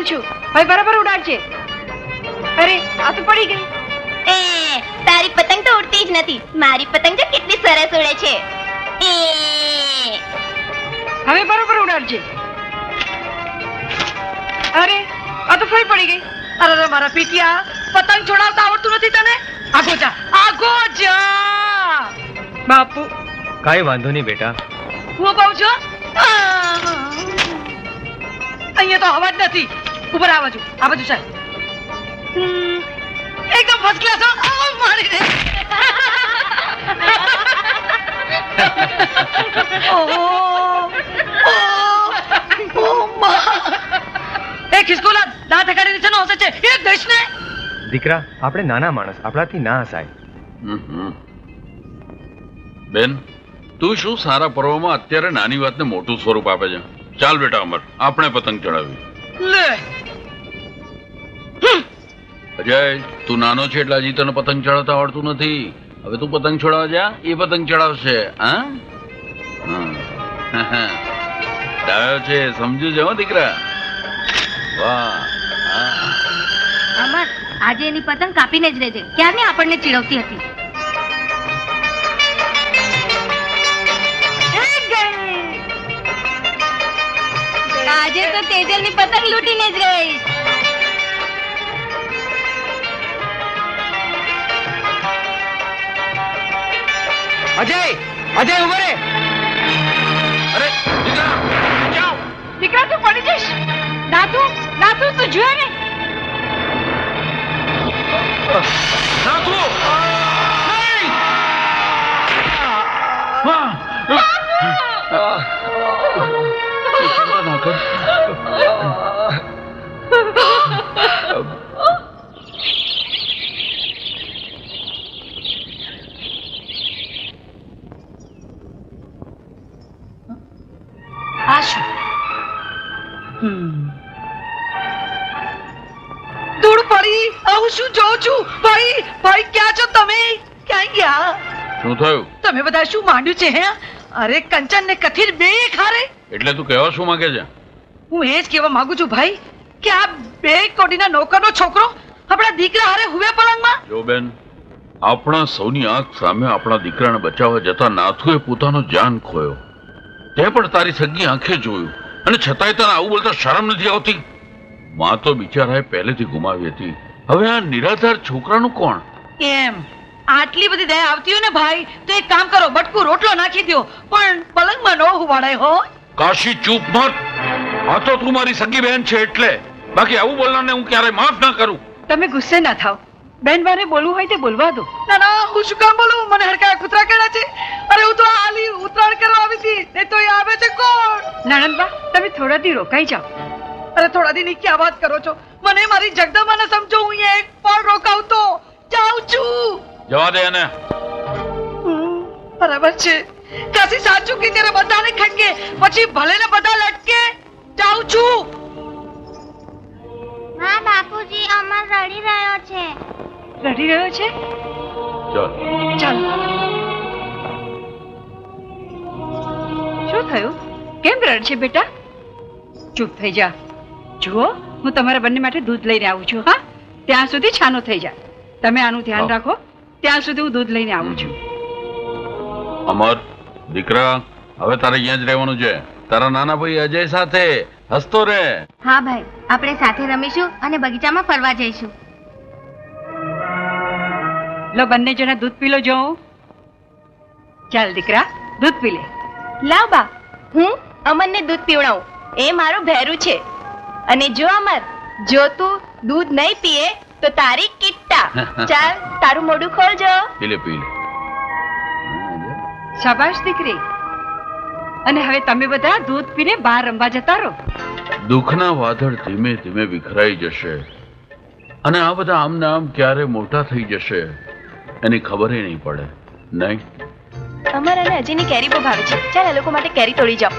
છું. ભાઈ બરાબર ઉડાડજે. અરે આ તો પડી ગઈ. એ તારી પતંગ તો ઉડતી જ નથી. મારી પતંગ તો કેટલી સરસ ઉડે છે. એ હવે બરાબર ઉડાડજે. અરે આ તો ફરી પડી ગઈ. અરે મારા પીટિયા, પતંગ છોડાવતા આવડતું નથી તને? આગો જા બાપુ. કાઈ વાંધો નહીં બેટા. હું કહું છું અહીંયા તો અવાજ નથી. ઉપર આ બાજુ ચાલ. એકદમ ફર્સ્ટ ક્લાસ હો. મારી રે. એ ખિસકોલા દાંત હકાડીને છે ને હસે છે એ દેશ ને. દીકરા, આપણે નાના માણસ, આપણાથી ના હસાય. બેન, તું શું સારા પર્વમાં અત્યારે નાની વાતને મોટું સ્વરૂપ આપે છે? ચાલ બેટા અમર, આપણે પતંગ ચડાવી. લે અજય, તું નાનો છે એટલે હજી તને પતંગ ચડાવતા આવડતું નથી. હવે તું પતંગ છોડાવવા જા, એ પતંગ ચડાવશે. હા ડાયો છે, સમજુ છે હો દીકરા. વાહ. અમર, આજે એની પતંગ કાપીને જ રહેજે. ક્યારની આપણને ચીડવતી હતી. આજે તો તેજલની પતંગ લૂટીને જ રહીશ. અજય ઉભો રે. અરે દીકરા, જાઓ. દીકરા તું પડી જઈશ. નાતુ તું જોયે ને. નાથુ! નહીં! ચિંતા ના કર. આ શું? દૂર પડી. આવું શું જોઉં છું? ભાઈ ક્યાં છો તમે? ક્યાં ગયા? શું થયું? તમે બધા શું માંડ્યું છે હે? અરે કંચન ને કથિર બે ખારે. એટલે તું કહેવા શું માંગે છે? હું એ જ કહેવા માંગુ છું ભાઈ કે આ બે કોડીના નોકરનો છોકરો આપણા દીકરા હારે હુવે પલંગમાં. જો બેન, આપણા સૌની આંખ સામે આપણા દીકરાને બચાવવા જતા નાથુએ પોતાનો જાન ખોયો. તે પણ તારી સગી આંખે જોયું, અને છતાંય તને આવું બોલતા શરમ નથી આવતી? માં તો બિચારાએ પહેલેથી ગુમાવી હતી. હવે આ નિરાધાર છોકરાનું કોણ? એમ આટલી બધી દયા આવતી હોય ને ભાઈ તો એક કામ કરો, બટકું રોટલો નાખી દો, પણ પલંગમાં ન હુવાડાય હો. કાશી, ચૂપ મત. આ તો તું મારી સગી બહેન છે એટલે. બાકી આવું બોલનારને હું ક્યારે માફ ના કરું. તમે ગુસ્સે ના થાવ. બેન બાને બોલવું હોય તે બોલવા દો. ના હું શું કામ બોલું? મને હરકા કૂતરા કેળા છે. અરે હું તો આલી ઉતરાણ કરવા આવી હતી ને તો એ આવે છે કોણ? નણંદબા, તમે થોડા દી રોકાઈ જાઓ. અરે થોડા દી ની ક્યાં વાત કરો છો? મને મારી જગદંબાને સમજો. હું એક પણ રોકાવતો જાઉં છું. જવા દે એને. બરાબર છે. કાશી સાચું કે ત્યારે બધાને ખંગે, પછી ભલે ને બધા લટકે. જાઉં છું. હા બાપુજી, અમર રડી રહ્યો છે. રડી રહ્યો છે? ચાલ. શું થયું? કેમ રડ છે બેટા? ચૂપ થઈ જા. જુઓ, હું તમારા બંને માટે દૂધ લઈને આવું છું. હા, ત્યાં સુધી છાનો થઈ જા. તમે આનું ધ્યાન રાખો. ત્યાં સુધી હું દૂધ લઈને આવું છું. અમર, દીકરા, હવે તારે અહીંયા જ રહેવાનું છે, તારા નાના ભાઈ અજય સાથે. હસતો રે. હા ભાઈ, આપણે સાથે રમીશું અને બગીચામાં ફરવા જઈશું. લો બંને જણા દૂધ પી લો. જો ચાલ દીકરા, દૂધ પી લે. લાવ બા, હું અમરને દૂધ પીવડાવું. એ મારું ભેરું છે. અને જો અમર, જો તું દૂધ નહીં પીએ તો તારી કિટ્ટા. ચાલ, તારું મોઢું ખોલજો. પી લે. શાબાશ દીકરી. અને હવે તમે બધા દૂધ પીને બહાર રમવા જતા રહો. દુઃખના વાદળ ધીમે ધીમે વિખરાઈ જશે, અને આ બધા આમને આમ ક્યારે મોટા થઈ જશે એની ખબર નહીં પડે. નહીં? અમર અને અજયની કેરી બહુ ભાવે છે. ચાલ, આ લોકો માટે કેરી તોડી જાઓ.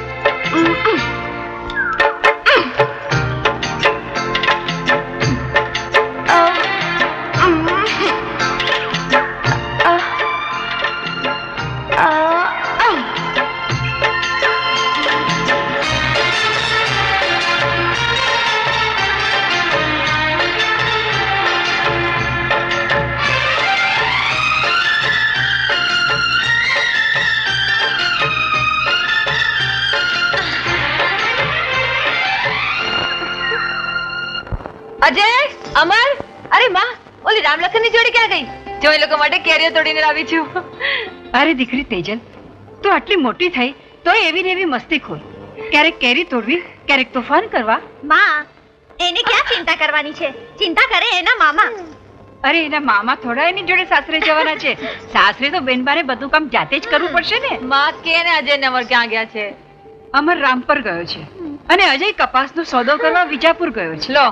અજય, અમર, અરે માં, ઓલી રામલખનની જોડી ક્યાં ગઈ? જો એ લોકો માટે કેરીઓ તોડીને લાવી છું. અરે દીકરી તેજલ, તું આટલી મોટી થઈ તો એવી ને એવી મસ્તી ખોર. ક્યારેક કેરી તોડવી, ક્યારેક તોફાન કરવા. માં, એને ક્યાં ચિંતા કરવાની છે? ચિંતા કરે એના મામા. અરે એના મામા થોડા એની જોડે સાસરે જવાના છે. સાસરે તો બેનબાને બધું કામ જાતે જ કરવું પડશે ને. માં કે ને અજય નવર ક્યાં ગયા છે? અમર રામપર ગયો છે અને અજય કપાસનો સોદો કરવા વિજાપુર ગયો છે. લો,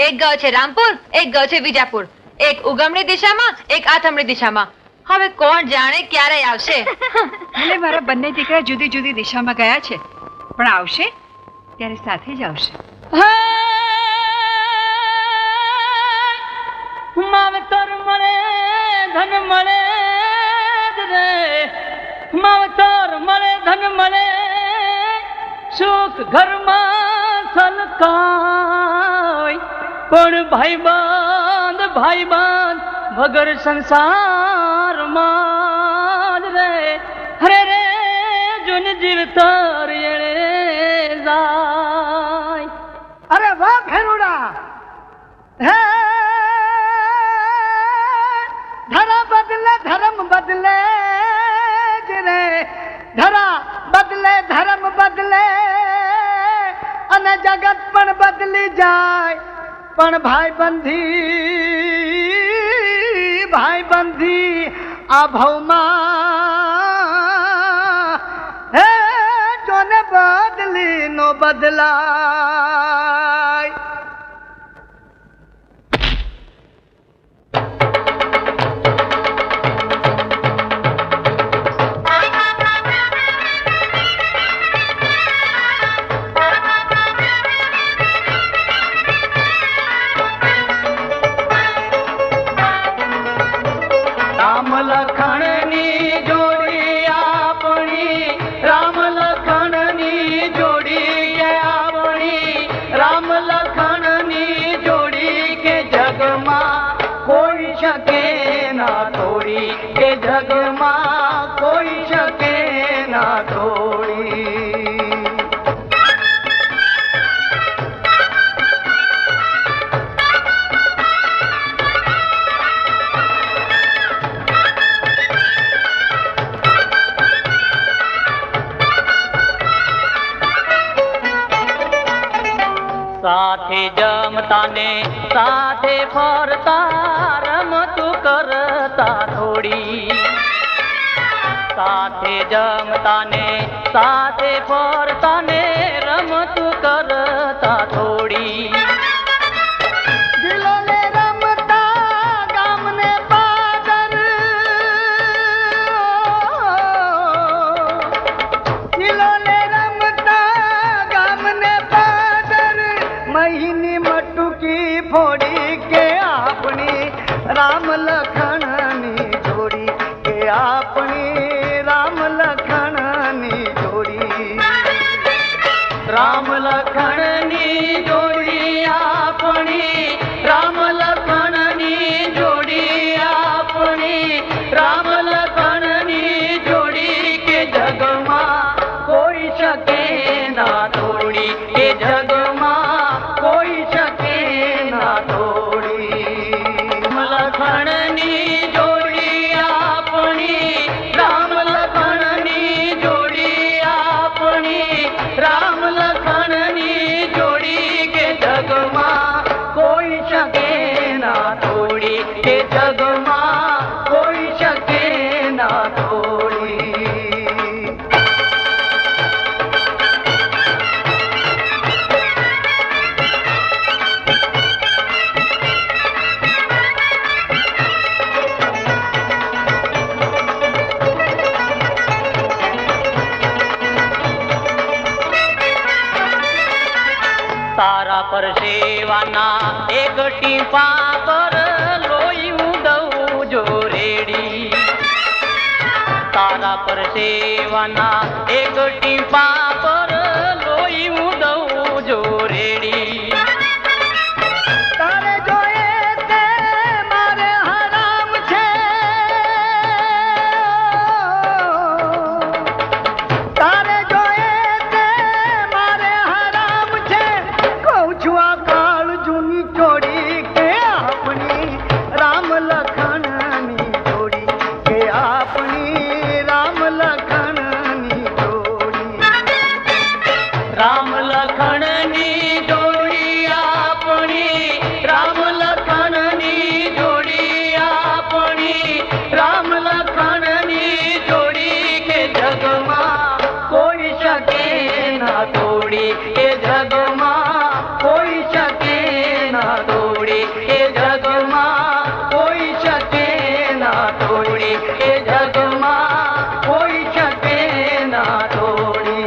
એક ગયો છે રામપુર, એક ગયો છે વિજાપુર. એક ઉગમણી દિશામાં, એક આથમણી દિશામાં. હવે કોણ જાણે ક્યારે આવશે. ભલે મારા બંને દીકરા જુદી જુદી દિશામાં ગયા છે, પણ આવશે ત્યારે સાથે જ આવશે. માવતર મળે ધન મળે રે, માવતર મળે ધન મળે, સુખ ઘરમાં છલકાય, પણ ભાઈબંધ વગર સંસારમાં રે, હરે રે જુન જીવતર એળે જાય. અરે વાહ ભેરુડા, હે ધરા બદલે ધર્મ બદલે જ રે, ધરા બદલે ધર્મ બદલે અને જગત પણ બદલી જાય, પણ ભાઈબંધી આ ભવમાં હે જોને બદલી નો બદલાય. રામ લખણની જોડી આપણી, રામ લખણની જોડી કે આપણી, રામ લખણની જોડી કે જગમાં કોઈ શકે ના તોડી, કે જગમાં કોઈ શકે ના તોડી. સાથે જમતા ને સાથે ફરતા, રમતું કરતા થોડી. સાથે જમતા ને સાથે ફરતા ને, રમતું કરતા થોડી. દિલોને રમતા ગામને પાદર, દિલોને રમતા ગામને પાદર, મહીની મટુકી ફોડી કે આપણી રામ લખણની જોડી, કે આપણી રામ લખણની જોડી. રામ લખણની જોડી આપણી, રામ લખણની જોડી આપણી, રામ લખણની જોડી કે જગમાં કોઈ શકે ના તોડી, કે જગમાં કોઈ શકે ના તોડી. લખણની જોડી આપણી, રામ લખણની જોડી આપણી, રામ લખણની જોડી કે જગમાં કોઈ શકે ના તોડી, કે જગમાં કોઈ શકે ના તોડી. તારા પર સેવાના એક ટીપા પર લોહી હું દઉં જો રેડી. તારા પર સેવાના એક ટીપા પર લોહી હું દઉં જો રેડી. તારે જોઈએ તે મારે હરામ છે, તારે જોઈએ તે મારે હરામ છે. કહું છું આ કાળ જૂની ચોડી એ જગમાં કોઈ શકે ના તોડી.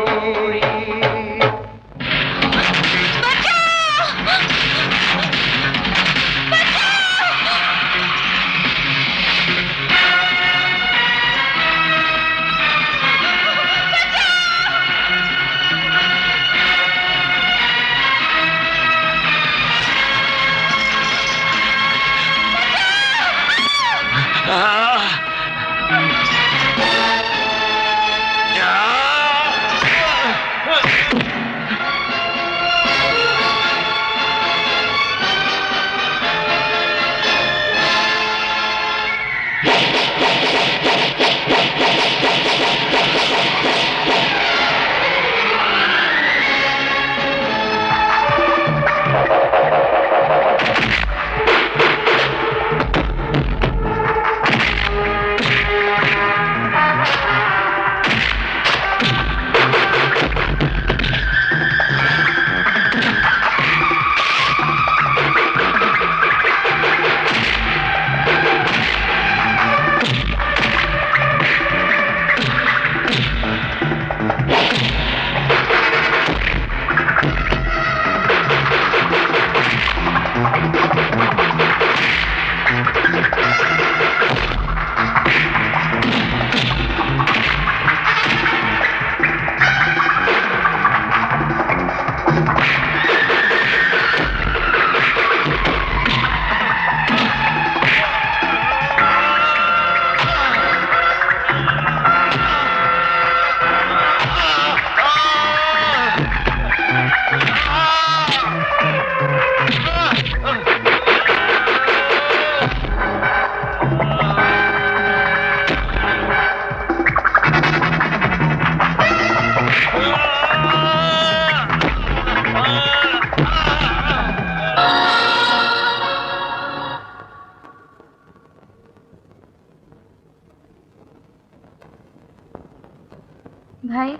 ભાઈ,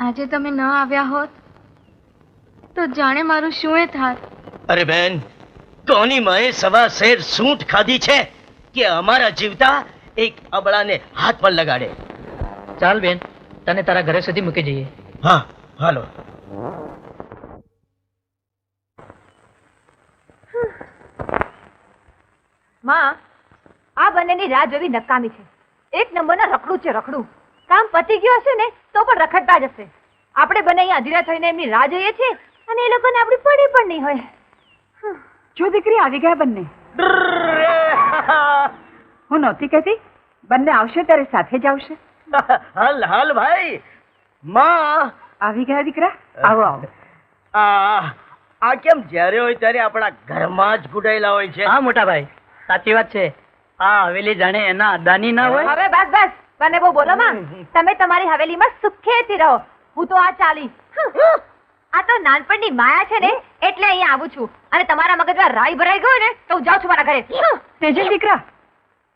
આજે તમે ન આવ્યા હોત તો જાણે મારું શું એ થાત. અરે બેન, કોની માએ સવા શેર સૂંઠ ખાધી છે કે અમારા જીવતા એક અબળાને હાથ પર લગાડે? ચાલ બેન, તને તારા ઘરે સુધી મૂકી જઈએ. હા, હાલો. માં, આ બંનેની રાહ જોવી નકામી છે. એક નંબરના રખડું છે, રખડું. કામ પતી ગયું હશે ને તો પણ રખડતા જ હશે. આપણે બંને અહીંયા અધીરા થઈને એમની રાહ જોઈએ છીએ અને એ લોકોને આપણી પડી પણ નહીં હોય. જો દીકરી આવી ગયા બંને. હું નહોતી કહેતી બંને આવશે ત્યારે સાથે જ આવશે. હાલ હાલ ભાઈ. માં આવી ગયા દીકરા, આવો આવો. આ કેમ જ્યારે હોય ત્યારે આપણા ઘરમાં જ ગુડાયેલા હોય છે? હા મોટા ભાઈ, સાચી વાત છે. આ હવેલી જાણે એના અદાની ના હોય. હવે બસ બસ, બંને બહુ બોલો માં. તમે તમારી હવેલીમાં સુખેથી રહો. હું તો આ ચાલી. આ તો નાનપણની માયા છે ને એટલે અહીંયા આવું છું. અને તમારા મગજમાં રાઈ ભરાઈ ગયો ને તો હું જાઉં છું મારા ઘરે. તેજલ દીકરા,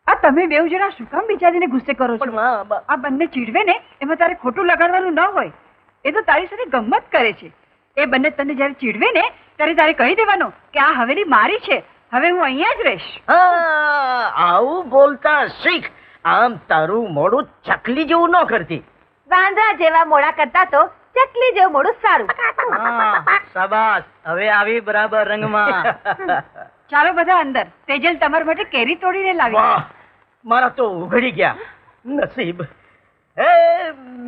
આ તમે બેઉ જણા શું કામ બિચારીને ગુસ્સે કરો છો? આ બંને ચીડવે ને એમાં તારે ખોટું લગાડવાનું ન હોય. એ તો તારી સાથે ગમ્મત કરે છે. એ બંને તને જયારે ચીડવે ને ત્યારે તારે કહી દેવાનું કે આ હવેલી મારી છે, હવે હું અહીંયા જ રહીશ. આવું બોલતા શીખ. આમ તારું મોડું ચકલી જેવું ન કરતી. વાંદરા જેવા મોડા કરતા તો ચકલી જેવું મોડું સારું. શાબાશ, હવે આવી બરાબર રંગમાં. ચાલો બધા અંદર. તેજલ તમારા માટે કેરી તોડીને લાવી. વાહ, મારા તો ઉઘડી ગયા નસીબ. હે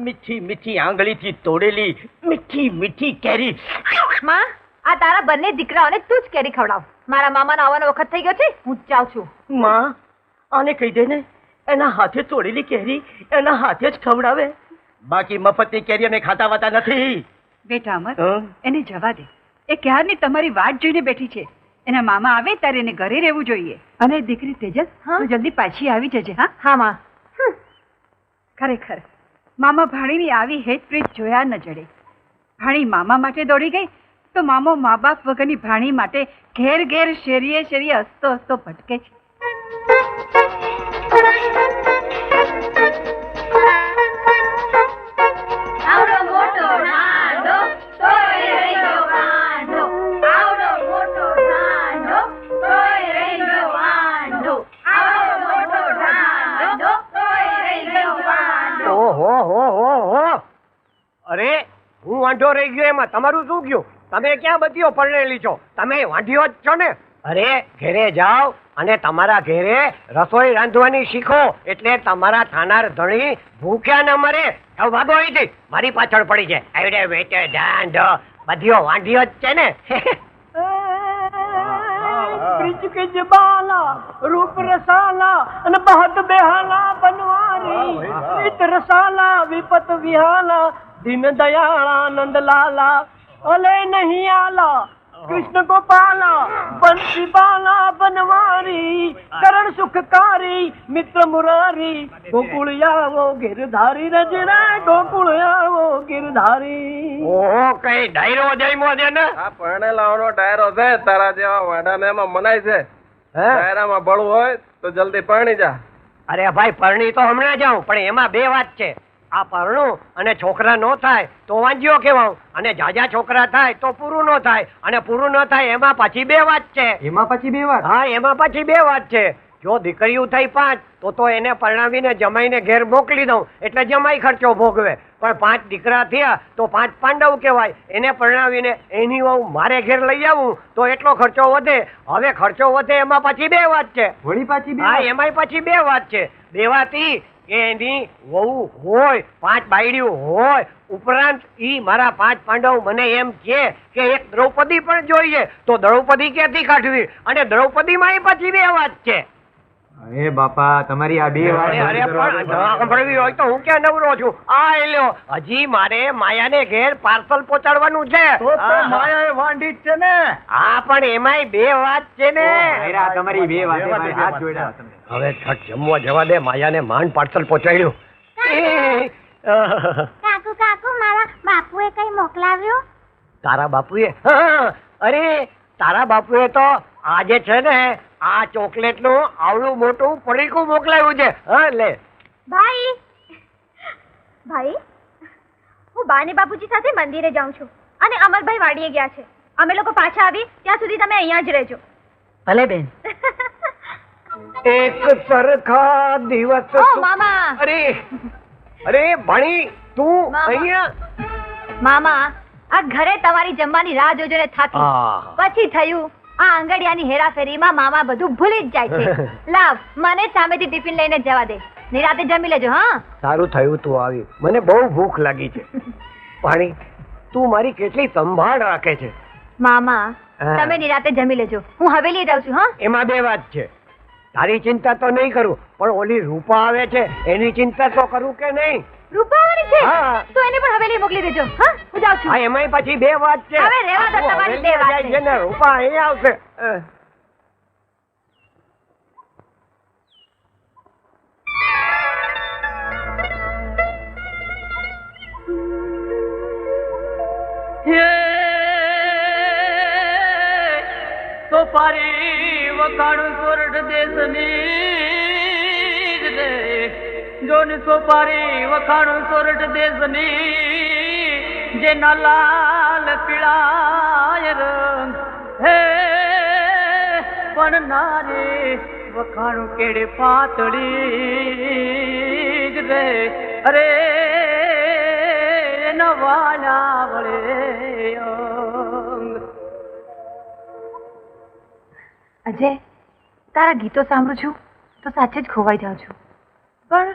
મીઠી મીઠી આંગળીથી તોડેલી મીઠી મીઠી કેરી. માં, આ તારા બંને દીકરાઓને તું જ કેરી ખવડાવ. મારા મામાનો આવવાનો વખત થઈ ગયો છે, હું જ જાઉં છું. માં, આને કહી દે ને એના હાથે તોડેલી કેરી એના હાથે જ ખવડાવે. બાકી મફતની કેરી અમે ખાતા વાતા નથી. બેટા અમર, એને જવા દે. એ ક્યારની તમારી વાટ જોઈને બેઠી છે. એના મામા આવે ત્યારે એને ઘરે રહેવું જોઈએ. અને દીકરી તેજલ, તું જલ્દી પાછી આવી જજે. હા હા માં. ખરેખર મામા ભાણીની આવી હેત પ્રીત જોયા ન જડે. ભાણી મામા માટે દોડી ગઈ તો મામો મા બાપ વગરની ભાણી માટે ઘેર ઘેર શેરીએ શેરીએ હસતો હસતો ભટકે છે. આવડો મોટો નાનો તોય રહી ગયો વાંઢો. આવડો મોટો નાનો તોય રહી ગયો વાંઢો. આવડો મોટો નાનો વાંઢો રહી ગયો એમાં તમારું શું ગયું? તમે ક્યાં બતીઓ પરણેલી છો? તમે વાંઢીઓ જ છો ને? અરે ઘેરે જાઓ અને તમારા ઘેરે રસોઈ રાંધવાની શીખો, એટલે તમારા થાનાર ધણી ભૂખ્યા ન મરે. હવે ભાગો અહીંથી, મારી પાછળ પડી છે. આવડે વેટે ઢાંઢ બધીઓ વાંઢીઓ જ છે ને. ब्रिज के जबाला रूप रसाला અને બહત બેહાલા બનવારી इत रसाला विपत विहाला दिन दयाला नंद लाला अले नहीं आला कृष्ण गोपाला बंसी बाला बनवारी करण सुखकारी मित्र मुरारी गोकुल यावो गिरधारी रजरा गोकुल यावो गिरधारी. ઓહો, કઈ ડાયરો જઈમો છે ને? આ પરણેલાઓનો ડાયરો છે, તારા જેવા વાડાને એમાં મનાય છે. ડાયરામાં બળવું હોય તો જલ્દી પરણી જા. અરે ભાઈ, પરણી તો હમણાં જાઉં, પણ એમાં બે વાત છે. આ પરણું અને છોકરા નો થાય તો વાંજ્યો કહેવાઉં, અને જાજા છોકરા થાય તો પૂરું નો થાય, અને પૂરું ન થાય એમાં પાછી બે વાત છે. એમાં પછી બે વાત. હા, એમાં પાછી બે વાત છે. જો દીકરીઓ થઈ 5 તો એને પરણાવીને જમાઈને ઘેર મોકલી દઉં, એટલે જમાઈ ખર્ચો ભોગવે. પણ 5 દીકરા થયા તો 5 પાંડવ કહેવાય. એને પરણાવીને એની વહુ મારે ઘેર લઈ આવું તો એટલો ખર્ચો વધે. હવે ખર્ચો વધે એમાં પાછી બે વાત છે. વળી પાછી બે. હા, એમાંય પાછી બે વાત છે. બે વાત ઈ કે એની વહુ હોય, 5 બાયડીઓ હોય, ઉપરાંત ઈ મારા 5 પાંડવ મને એમ કે એક દ્રૌપદી પણ જોઈએ, તો દ્રૌપદી ક્યાંથી કાઢવી? અને દ્રૌપદીમાં પાછી બે વાત છે. અરે બાપા, તમારી આ બે વાત અરે પણ સાંભળવી હોય તો હું ક્યાં નવરો છું? આ લ્યો, હજી મારે માયાને ઘેર પાર્સલ પહોંચાડવાનું છે. માયા વાંઢી જ છે ને. હા, પણ એમાંય બે વાત છે ને. તમારી બે વાત હાથ જોડ્યા. હવે છઠ જમવા જવા દે. માયાને માંડ પાર્સલ પહોંચાડ્યું. કાકુ કાકુ મારા બાપુએ કઈ મોકલાવ્યું? તારા બાપુએ? હા, અરે તારા બાપુએ તો આજે છે ને આ ચોકલેટ નું આવડું મોટું પડીકું મોકલાવ્યું છે. હા, લે. ભાઈ ભાઈ, હું બાને બાપુજી સાથે મંદિરે જાઉં છું અને અમરભાઈ વાડીએ ગયા છે. અમે લોકો પાછા આવી ત્યાં સુધી તમે અહીંયા જ રહેજો. ભલે બેન. એક સરખા દિવસ. ઓ મામા. અરે અરે ભણી, તું મામા. અહીંયા? મામા, આ ઘરે તમારી જમવાની રાહ જોજો ને થાકી. પછી થયું આ આંગડિયાની હેરાફેરીમાં મામા બધું ભૂલી જ જાય છે. લાવ, મને સામેથી ટિફિન લઈને જવા દે. નિરાતે જમી લેજો. હા, સારું થયું તું આવી. મને બહુ ભૂખ લાગી છે. પાણી, તું મારી કેટલી સંભાળ રાખે છે. મામા હા. તમે નિરાતે જમી લેજો. હું હવેલી જાઉં છું. હા, એમાં બે વાત છે. તારી ચિંતા તો નહીં કરું, પણ ઓલી રૂપા આવે છે એની ચિંતા તો કરું કે નહીં? રૂપાવાળી છે હા. તો એને પણ હવેલી મોકલી દેજો. હા, હું જાઉં છું. હા, એમાંય પછી બે વાત છે. હવે રહેવા દો, આખું તમારી હવેલી બે વાત જાય છે. છે ને, રૂપા અહીં આવશે. તો પારી વખાણ સોરઠ દેશની રે, જોન સોપારી વખાણ સોરઠ દેશની, જેના લાલ પીળાય રંગ હે પણ નારી વખાણ કેડે પાતળી રે. અરે નવાયા વળે અંગ. અજય, તારા ગીતો સાંભળું છું તો સાચે જ ખોવાઈ જાઉં છું. પણ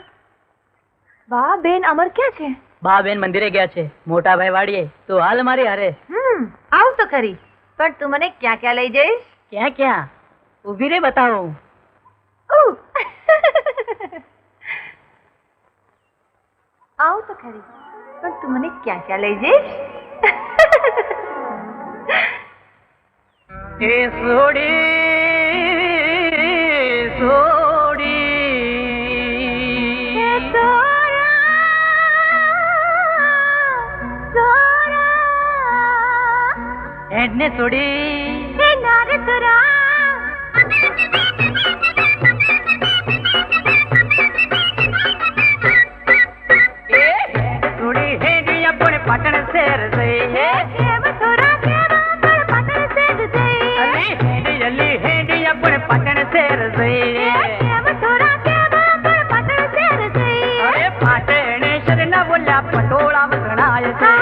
બા બેન અમર ક્યાં છે? બા બેન મંદિરે ગયા છે, મોટા ભાઈ વાડીએ. તો હાલ મારી હારે. આવ તો ખરી, પણ તું મને ક્યાં ક્યાં લઈ જઈશ? ક્યાં ક્યાં? ઉભી રે બતાવું. આવ તો ખરી, પણ તું મને ક્યાં ક્યાં લઈ જઈશ? એ સોડી સોડી એને સોડી સોડી હેડી આપણે પાટણ શહેર જઈએ. હેડી આપણે પાટણ શહેર જઈએ. અરે પાટણેશ્વર ના બોલ્યા પટોળા વખણાય છે.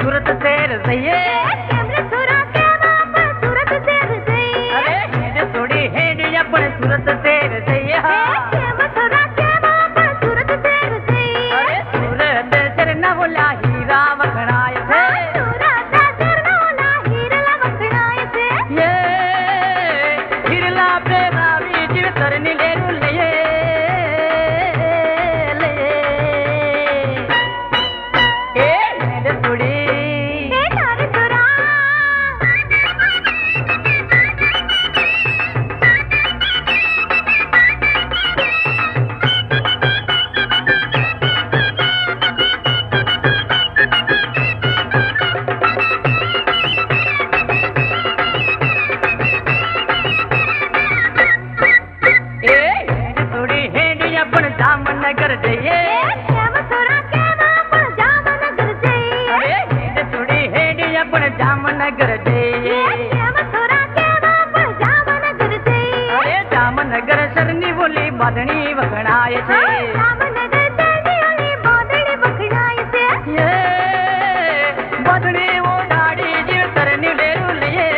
સુરત શહેર જઈએ કેમ રે છોરા કેમ આપણે સુરત શહેર જઈએ અરે હેડ થોડી હેડ આપણે સુરત શહેર જઈએ કેમ છોરા કેમ આપણે સુરત શહેર જઈએ અરે સુરત શહેર ના બોલા હીરા વખણાય છે સુરત શહેરના ઓલા હીરલા વખણાય છે યે હિરલા પ્રેરાવી જીવતર ની લેરું લઈએ એ હેડ થોડી હે તારે છોરા એ હેડ થોડી હેડ આપણે જામનગર જઈએ કેમ છોરા કેમ આપણે જામનગર જઈએ અરે હેડ થોડી હેડ આપણે જામનગર જઈએ કેમ છોરા કેમ આપણે જામનગર જઈએ અરે જામનગર શરની બોલી બાંધણી વખણાય છે જામનગર શહેરની ઓલી બોદડી વખણાય છે યે બાંધણી ઓઢાડી જીવતર ની લેરું લઈએ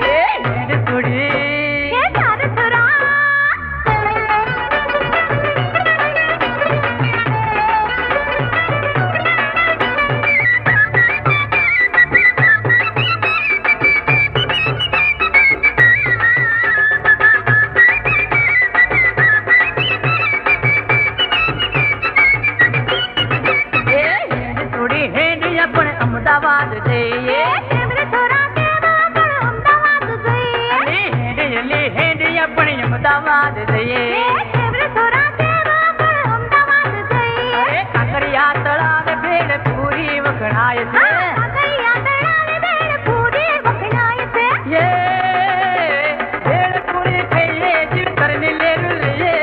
એ હેડ થોડી હે તારે છોરા એ હેડ થોડી હેડ આપણે અમદાવાદ જઈએ કેમ રે છોરા કેમ આપણે અમદાવાદ જઈએ અરે હેડ એલી હેડ આપણે અમદાવાદ જઈએ કેમ રે છોરા કેમ આપણે અમદાવાદ જઈએ અરે કાંકરિયા તળાવે ભેળ પૂરી વખણાય છે કાંકરિયા તળાવે ભેળ પૂરી વખણાય છે યે ભેળ પૂરી ખાઈએ જીવતર ની લેરું લઈએ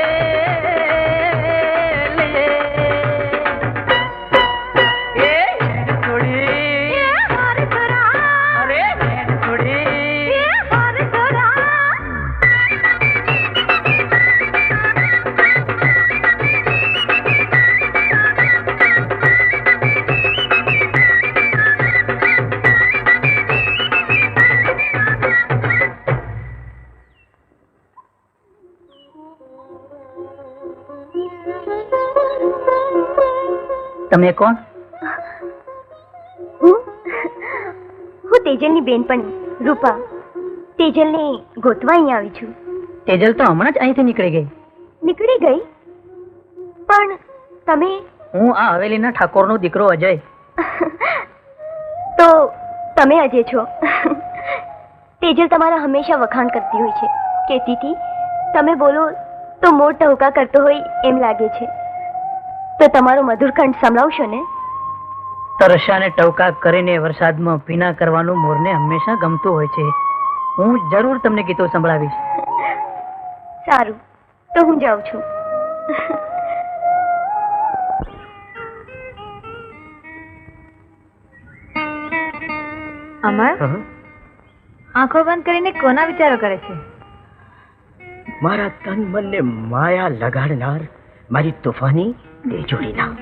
એ હેડ થોડી હે મારે છોરા અરે હેડ થોડી હે મારે છોરા તમે કોણ હું તેજલની બેનપણી રૂપા તેજલને ગોતવા અહીં આવી છું. તેજલ તો હમણાં જ અહીંથી નીકળી ગઈ. નીકળી ગઈ? પણ તમે હું આ હવેલીના ઠાકોરનો દીકરો અજય. તો તમે અજય છો. તેજલ તમારા હંમેશા વખાણ કરતી હોય છે. કહેતી હતી તમે બોલો તો મોર ટહુકા કરતો હોય એમ લાગે છે. તો તમારો મધુરખંડ સંભળાવશો ને? તરસ્યાને ટવકા કરીને વરસાદમાં ભીના કરવાનું મોરને હંમેશા ગમતું હોય છે. હું જરૂર તમને ગીતો સંભળાવીશ. સારું, તો હું જાઉં છું. અમર આંખો બંધ કરીને કોના વિચારો કરે છે? મારા તન મનને માયા લગાડનાર મારી તોફાની તેજોડીના,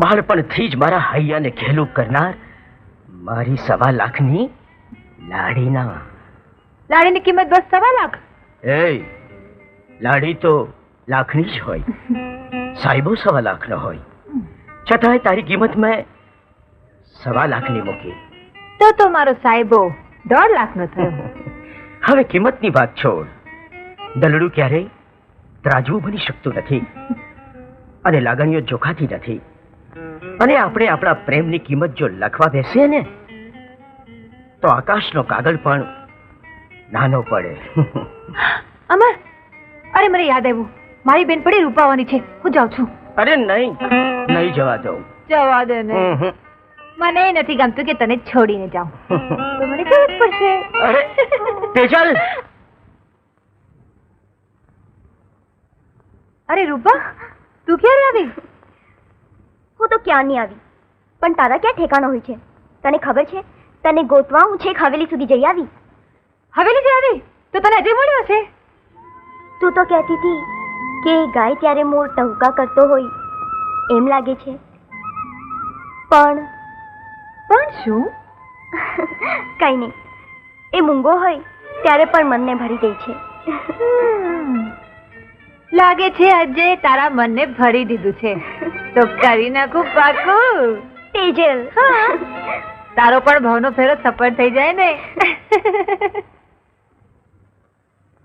બાળપણથી જ મારા હૈયાને ઘેલું કરનાર મારી 1.25 લાખની લાડીના. લાડીની કિંમત બસ 1.25 લાખ? એ લાડી તો લાખની જ હોય, સાહેબો 1.25 લાખનો હોય. છતાંય તારી કિંમત મેં 1.25 લાખની મૂકી. તો મારો સાહેબો 1.5 લાખનો થયો. હવે કિંમતની વાત છોડ. દલડું ક્યારેય ત્રાજવું બની શકતું નથી, અને લાગણીઓ જોખાતી નથી. અને આપણે આપણા પ્રેમની કિંમત જો લખવા બેસીએ ને તો આકાશનો કાગળ પણ નાનો પડે. અમર, અરે મને યાદ આવ્યું, મારી બેનપણી રૂપાવાની છે. હું જાઉં છું. અરે નહીં, નહીં જવા દઉં. જવા દે ને. મને એ નથી ગમતું કે તને છોડીને જાઉં. તો મને ખબર જ પડશે. અરે તેજલ! અરે રૂપા, તું ક્યારે આવી? હું તો ક્યાં નહીં આવી, પણ તારા ક્યાં ઠેકાણા હોય છે? તને ખબર છે, તને ગોતવા હું છેક હવેલી સુધી જઈ આવી. હવેલી જઈ આવી? તો તને હજી મળ્યો હશે. તું તો કહેતી હતી કે ગાય ત્યારે મોર ટહુકા કરતો હોય એમ લાગે છે. પણ શું? કઈ નહીં, એ મૂંગો હોય ત્યારે પણ મનને ભરી દે છે. લાગે છે આજે તારા મનને ભરી દીધું છે તો કરી નાખું પાકું. તેજલ, તારો પણ ભાવનો ફેરો સફળ થઈ જાય ને.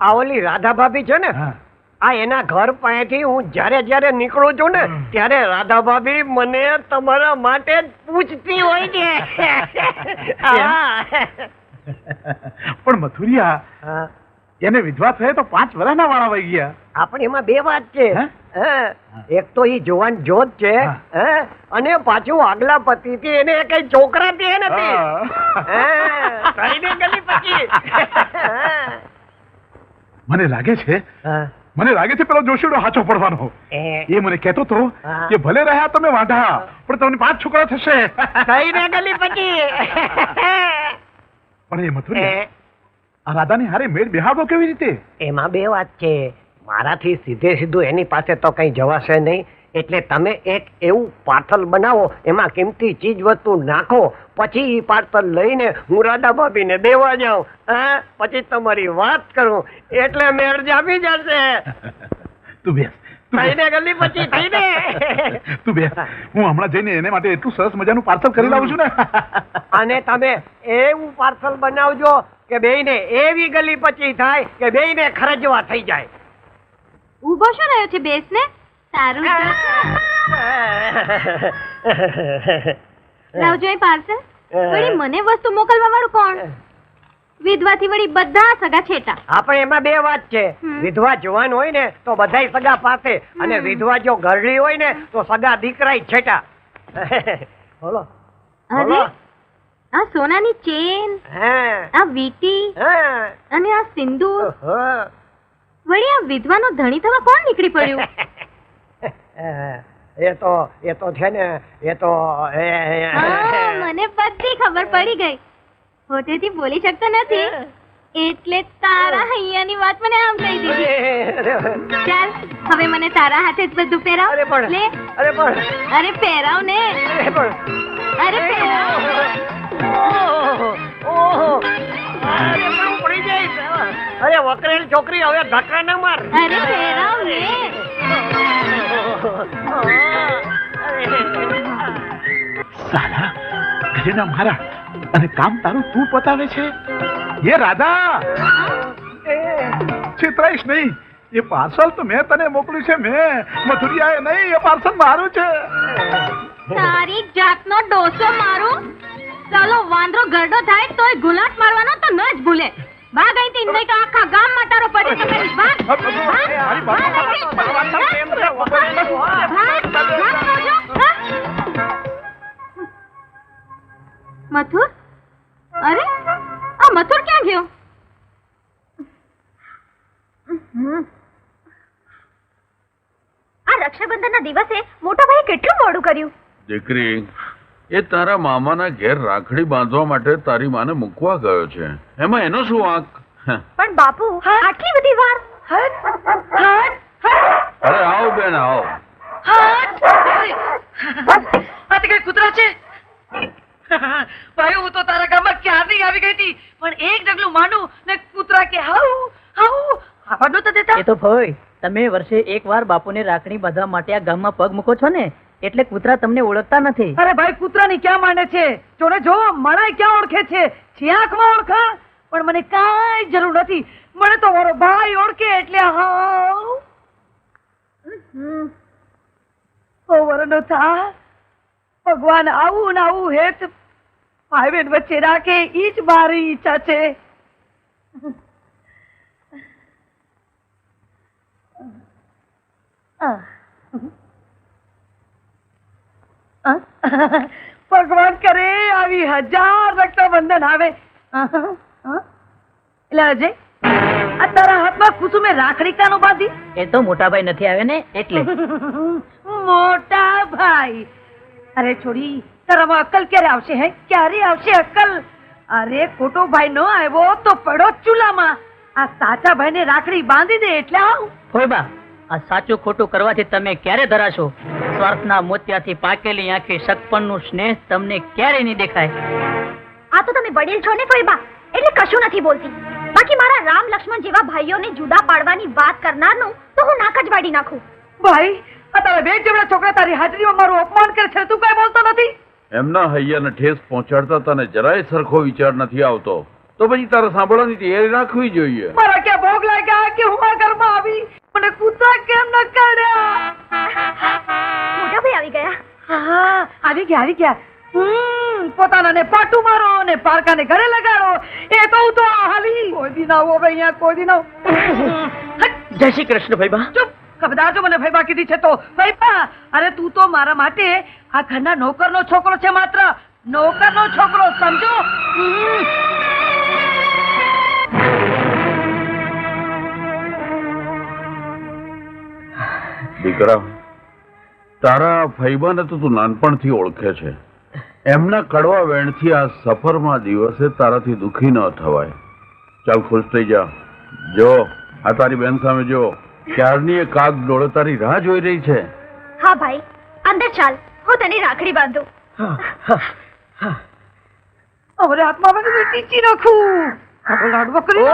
આ ઓલી રાધા ભાભી છે ને, આ એના ઘર પાસેથી હું જ્યારે નીકળું છું ને ત્યારે રાધા ભાભી મને તમારા માટે જ પૂછતી હોય છે. પણ મથુરિયા, એને વિધવા થયે તો 5 વર્ષના વાળા વહી ગયા. આપણે એમાં બે વાત છે. એક તો ઈ જુવાન જોત છે, અને પાછું આગલા પતિ થી એને કઈ છોકરા તે નથી. મને લાગે છે પેલો જોશીડો હાચો પડવાનો. એ મને કહેતો તો કે ભલે રહ્યા તમે વાંઢા, પણ તમને 5 છોકરા થશે. પણ એ મથુરિયા, આ રાધાની હારે મેળ બેહાડવો કેવી રીતે? એમાં બે વાત છે. મારાથી સીધું એની પાસે તો કઈ જવાશે નહીં, એટલે તમે એક એવું પાર્સલ બનાવો, એમાં કિંમતી ચીજ વસ્તુ નાખો, પછી એ પાર્સલ લઈને હું રાધા ભાભીને દેવા જાઉં. પછી તમારી વાત કરું એટલે મેળ જામી જશે. તું બેસ. ગલી પછી થઈને તું બેસ. હું હમણાં જઈને એને માટે એટલું સરસ મજાનું પાર્સલ કરી લાવું છું ને. અને તમે એવું પાર્સલ બનાવજો કે બેયને એવી ગલી પછી થાય કે બેયને ખરજવા થઈ જાય. ઊભો શું રહ્યો છે? બેસ ને. સારું લાવજો એ પાર્સલ. વળી મને વસ્તુ મોકલવા વાળું કોણ? વિધવાથી વળી બધા સગા છેટા. આપણે એમાં બે વાત છે. વિધવા જવાન હોય ને તો બધાય સગા પાસે, અને વિધવા જો ઘરડી હોય ને તો સગા દીકરાય છેટા. બોલો. અરે આ સોનાની ચેન, આ વીટી અને આ સિંદૂર, વળી આ વિધવાનો ધણી થવા કોણ નીકળી પડ્યું? એ તો છે ને, એ તો મને બધી ખબર પડી ગઈ. પોતેથી બોલી શકતો નથી એટલે તારા હૈયાની વાત મને આમ કહી દીધી. ચાલ હવે મને તારા હાથે જ બધું પહેરાવ. લે. અરે પહેરાવ ને. અરે પહેરાવ. અરે વકરેલ છોકરી, હવે ધક્કા ના માર. અરે પહેરાવ ને. સાલા ઘરેના મારા અને કામ તારું તું પતાવે છે. એ રાધા, છેતરાઈશ નહીં. એ પાર્સલ તો મેં તને મોકલ્યું છે. મેં મથુરિયાએ નહીં, એ પાર્સલ મારું છે. તારી જાતનો ડોસો મારું. ચાલો વાંદરો ગરડો થાય તોય ગુલાટ મારવાનો તો ન જ ભૂલે. ભાગ અહીંથી, નહીં તો આખા ગામમાં તારો પતિ તો કરીશ. ભાગ. મથુર? અરે આ મથુર ક્યાં ગયો? આ રક્ષાબંધનના દિવસે મોટા ભાઈ કેટલું મોડું કર્યું. દીકરી, એ તારા મામાના ઘેર રાખડી બાંધવા માટે તારી માને મૂકવા ગયો છે. એમાં એનો શું વાંક? પણ બાપુ આટલી બધી વાર. અરે આવો બેન, આવો. આ કઈ કૂતરા છે? ભાઈ હું તો તારા ગામમાં ક્યારની આવી ગઈ હતી, પણ એક ડગલું માંડું ને કૂતરા કે હાઉ હાઉ આવા નહોતા દેતા. એ તો ભાઈ, તમે વર્ષે એકવાર બાપુને રાખડી બાંધવા માટે આ ગામમાં પગ મૂકો છો ને, એટલે કૂતરા તમને ઓળખતા નથી. અરે ભાઈ, કૂતરાની ક્યાં માંડે છે? જોને જો મને ક્યાં ઓળખે છે? આંખમાં ઓળખા, પણ મને કાંઈ જરૂર નથી. મને તો મારો ભાઈ ઓળખે એટલે હાઉ. ઓ વરનો થા, ભગવાન આવું ને આવું હેત ભાઈ બહેન વચ્ચે રાખે, ઈ જ મારી ઈચ્છા છે. ભગવાન કરે આવી 1000 રક્ષાબંધન આવે. એટલે અજય, આ તારા હાથમાં કુસુમે રાખડી કાનો બાંધી? એ તો મોટા ભાઈ નથી આવે ને એટલે. મોટા ભાઈ? અરે છોડી, તારામાં અક્કલ ક્યારે આવશે? હે, ક્યારે આવશે અક્કલ? અરે ખોટો ભાઈ નો આવ્યો તો પડો ચૂલામાં. આ સાચા ભાઈ ને રાખડી બાંધી દે એટલે આવ. હોય બા, આ સાચું ખોટું કરવાથી તમે ક્યારે ધરાશો? સ્વાર્થના મોતિયાથી પાકેલી આંખે સગપણનું સ્નેહ તમને ક્યારે નહીં દેખાય. આ તો તમે વડીલ છો ને ફોઈબા, એટલે કશું નથી બોલતી. બાકી મારા રામ લક્ષ્મણ જેવા ભાઈઓને જુદા પાડવાની વાત કરનારનું તો હું નાક જ વાડી નાખું. ભાઈ આ તારા બે જેવડા છોકરા તારી હાજરીમાં મારું અપમાન કરે છે, તું કઈ બોલતો નથી? એમના હૈયાને ઠેસ પહોંચાડતા તને જરાય સરખો વિચાર નથી આવતો, તો પછી તારે સાંભળવાની તૈયારી રાખવી જોઈએ. મારા ક્યાં ભોગ લાગ્યા કે હું આ ઘરમાં આવી? મને કૂતરા કેમ ન કાઢ્યા? મોટા ભાઈ આવી ગયા. હા આવી ગયા. પોતાના ને પાટું મારો ને પારકાને ઘરે લગાડો. એ તો હું તો આ હાલી કોઈ દી ના આવો અહીંયા, કોઈ દી ના. જય શ્રી કૃષ્ણ ભાઈબા. ચૂપ, ખબરદાર જો મને ભાઈબા કીધી છે તો. ભાઈબા, અરે તું તો મારા માટે આ ઘરના નોકરનો છોકરો છે, માત્ર નોકરનો છોકરો, સમજો? દીકરા, તારા ફૈબાને તો તું નાનપણથી ઓળખે છે. એમના કડવા વેણથી આ સફરમાં દિવસે તારાથી દુખી ન થવાય. ચાલ ખુશ થઈ જા. જો આ તારી બેન સામે જો, ક્યારની એ કાગ ડોળે તારી રાહ જોઈ રહી છે. હા ભાઈ, અંદર ચાલ, હું તને રાખડી બાંધું. હવે હાથમાં મને ટીચી નાખું. લાડવો કરી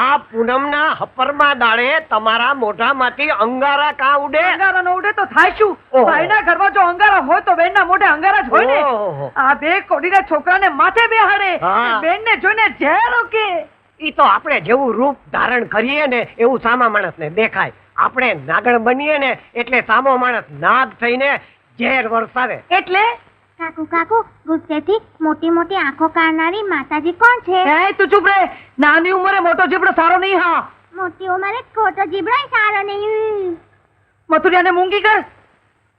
આ પૂનમના હપરમાં દાડે તમારા મોઢામાંથી અંગારા કાં ઉડે? અંગારા નો ઉડે તો થાય શું? ભાઈના ઘરમાં જો અંગારા હોય તો બેનના મોઢે અંગારા જ હોય ને. આ બે કોડીના છોકરાને માથે બેહાડે, બેનને જોઈને ઝેર ઓકે. ઈ તો આપણે જેવું રૂપ ધારણ કરીએ ને એવું સામા માણસને દેખાય. આપણે નાગણ બનીએ ને એટલે સામો માણસ નાગ થઈને ઝેર વરસાવે. એટલે કાકુ કાકુ, ગુસ્સેથી મોટી મોટી આંખો કાઢનારી માતાજી કોણ છે? તું ચૂપ રહે. નાની ઉંમરે મોટો જીબડો સારો નહીં. હા, મોટી ઉંમરે ખોટો જીબડો સારો નહીં. મથુરિયાને મૂંગી કર.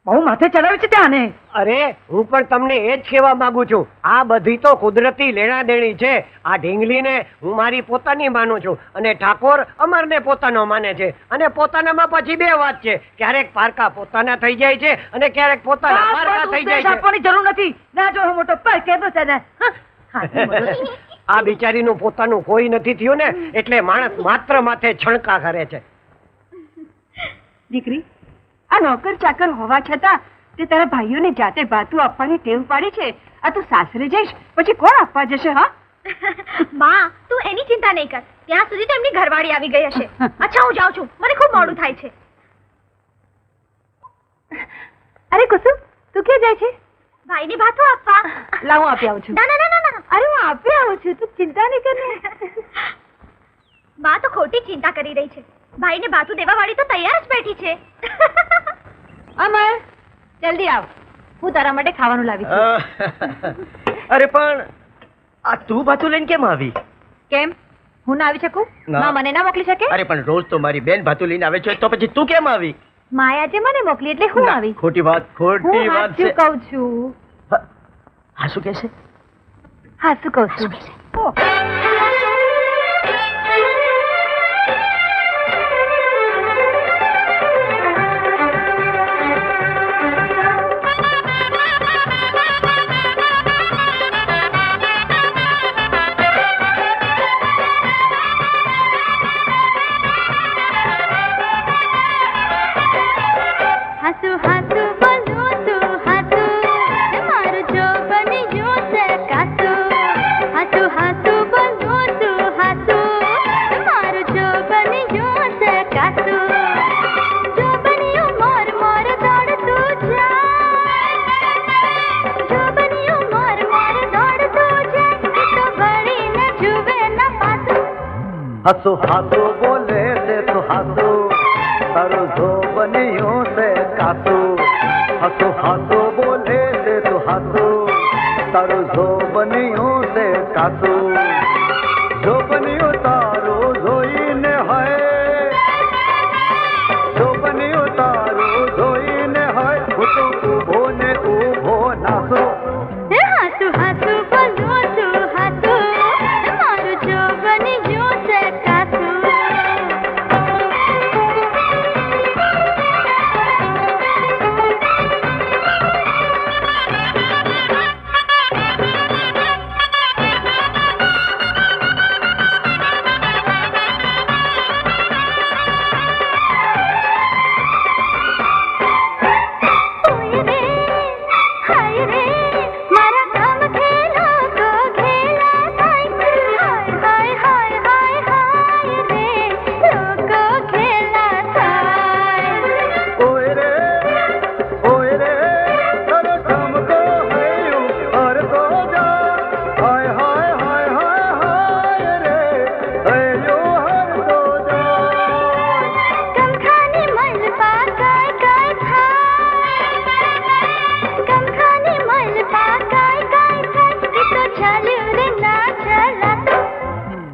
બહુ માથે ચડાવી છે ત્યાંને. અરે હું પણ તમને એ જ કહેવા માંગુ છું, આ બધી તો કુદરતી લેણા દેણી છે. આ ઢીંગલીને હું મારી પોતાની માનું છું અને ઠાકોર અમરને પોતાનો માને છે. અને પોતાનામાં પછી બે વાત છે, ક્યારેક પારકા પોતાના થઈ જાય છે અને ક્યારેક પોતાના પારકા થઈ જાય છે. આપવાની જરૂર નથી. ના જો મોટો પર કેનો છે ને. આ બિચારીનું પોતાનું કોઈ નથી થયું ને એટલે માણસ માત્ર માથે છણકા કરે છે. દીકરી, આ નોકર ચાકર હોવા છતાં તે તારા ભાઈઓને જાતે ભાતું આપવાની ટેવ પાડી છે. આ તું સાસરે જઈશ પછી કોણ આપવા જશે? હા માં, તું એની ચિંતા નહીં કર. ત્યાં સુધી તો એમની ઘરવાળી આવી ગઈ હશે. અચ્છા, હું જાઉં છું, મને ખૂબ મોડું થાય છે. અરે કુસુમ, તું ક્યાં જાય છે? ભાઈને ભાતું આપવા. લાવ, હું આપી આવું છું. ના ના ના ના ના. અરે હું આપી આવું છું, તું ચિંતા નહીં કર. માં તો ખોટી ચિંતા કરી રહી છે. ભાઈને ભાતું દેવા વાળી તો તૈયાર જ બેઠી છે. અમર, જલ્દી આવ, હું તારા માટે ખાવાનું લાવી છું. અરે પણ આ તું ભાતું લઈને કેમ આવી? કેમ, હું ના આવી શકું? માં મને ના મોકલી શકે? અરે પણ રોજ તો મારી બેન ભાતું લઈને આવે છે, તો પછી તું કેમ આવી? માયા જે મને મોકલી એટલે હું આવી. ખોટી વાત હું હાચું કહું છું. હા, શું કહેશે? હાચું કહું છું. हंसो हंसो बोले से तो हंसो, तारो जो बनियों से कासो. हंसो हंसो बोले से तो हंसो, तारो जो बनियों से कासो. जो बनियो तारो जोई ने है, जो बनियो तारो जोई ने है, वो तो उभो ने उभो नासो. हाथू हाथू बोलो तू हाथू, मारो जो बनियों से कासो.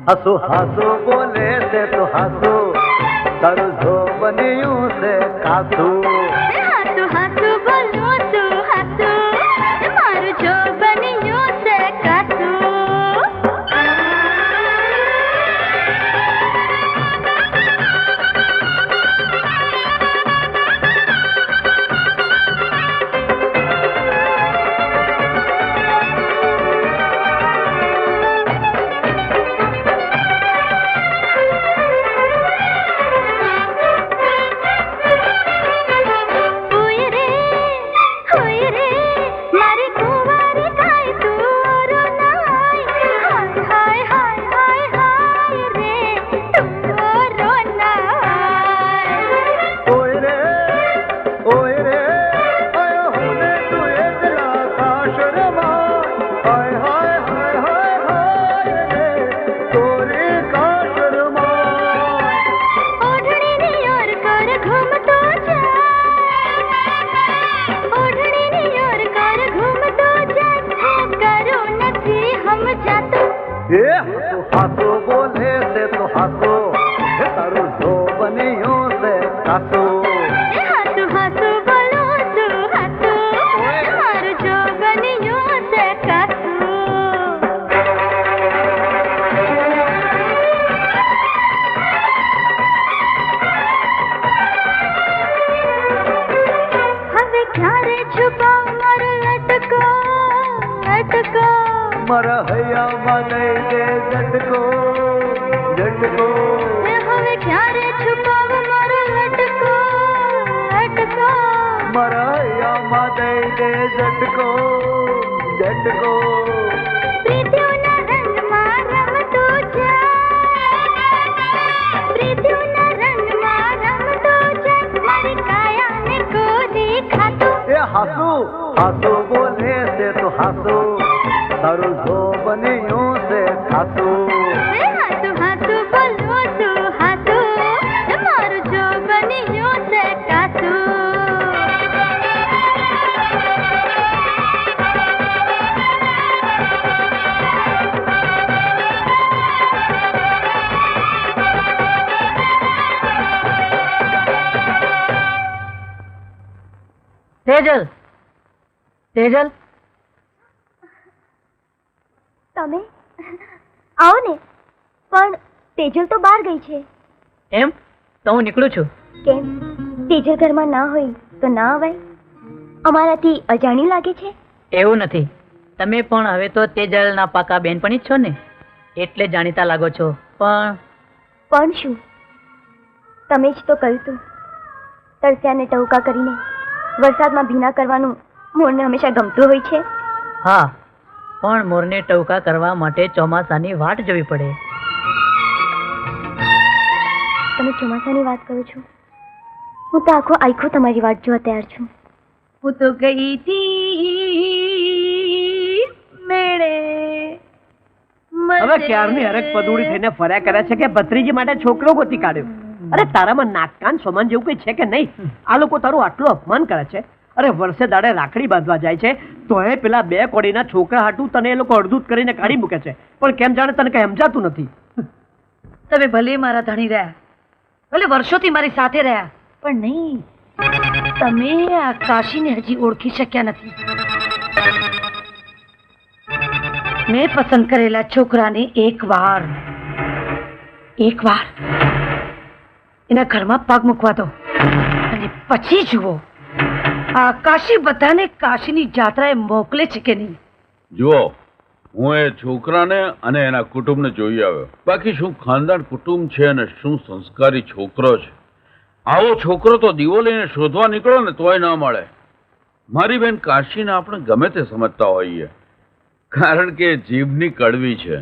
हंसो हंसो बोले से तो हंसो तारू जो बनियों से कासू હાસુ હાસુ બોલો તો હાસુ મારું જો બન્યું છે કાસુ हंसो बोले से तो हंसो तारू जो बनियों से कासू હાસુ હાસુ બોલો તો હાસુ મારું જો બન્યું છે કાસુ હવે ક્યારે છુપાવ મારો લટકો લટકો मरा हैया में दे दे झटको झटको હવે ક્યારે છુપાવ મારો લટકો લટકો मरा हैया में दे दे झटको झटको પ્રીતિઓના રંગમાં રમતો જા પ્રીતિઓના રંગમાં રમતો જા મારી કાયાને કોરી ખાતો ये हंसो हंसो बोले से तो हंसो तारू जो बनियों से कासू હાસુ હાસુ બોલો તો હાસુ મારું જો બન્યું છે કાસુ તેજલ તેજલ તમે આવો ને પણ તેજલ તો બહાર ગઈ છે એમ તો હું નીકળું છું. કેમ તેજલ ઘરમાં ના હોય તો ના અવાય અમારાથી અજાણ્યું લાગે છે એવું નથી. તમે પણ હવે તો તેજલના પાકા બેનપણી જ છો ને, એટલે જાણીતા લાગો છો. પણ શું તમે જ તો કહ્યું તું તરસ્યાને ટહુકા કરીને વરસાદમાં ભીના કરવાનું મોરને હંમેશા ગમતું હોય છે. હા, પણ મોરને ટહુકા કરવા માટે ચોમાસાની વાટ જોવી પડે. તમે ચોમાસાની વાત કરો છો? હું તો આખો તમારી વાટ જોવા તૈયાર છું. હું તો ગઈ હતી મેળે. હવે ક્યારની હરક પદુડી થઈને ફર્યા કરે છે કે ભત્રીજી માટે છોકરો ગોતી કાઢ્યો. અરે તારામાં નાક કાન સમાન જેવું કઈ છે કે નહીં? આ લોકો તારું આટલું અપમાન કરે છે. અરે વર્ષે દાડે રાખડી બાંધવા જાય છે તોય પેલા બે કોડીના છોકરા હાટું તને એ લોકો અડધૂત કરીને કાઢી મૂકે છે. પણ કેમ જાણે તને કઈ સમજાતું નથી. તમે ભલે મારા ધણી રહ્યા, ભલે વર્ષોથી મારી સાથે રહ્યા, પણ નહીં, તમે આ કાશીને હજી ઓળખી શક્યા નથી. મેં પસંદ કરેલા છોકરાને એકવાર એના ઘરમાં પગ મૂકવા દો અને પછી જુઓ આ કાશી બધાને કાશીની જાત્રાએ મોકલે છે કે નહીં. જુઓ, હું એ છોકરાને અને એના કુટુંબને જોઈ આવ્યો. બાકી શું ખાનદાન કુટુંબ છે અને શું સંસ્કારી છોકરો છે. આવો છોકરો તો દીવો લઈને શોધવા નીકળો ને તોય ના મળે. મારી બેન કાશીને આપણે ગમે તે સમજતા હોઈએ, કારણ કે જીભની કડવી છે,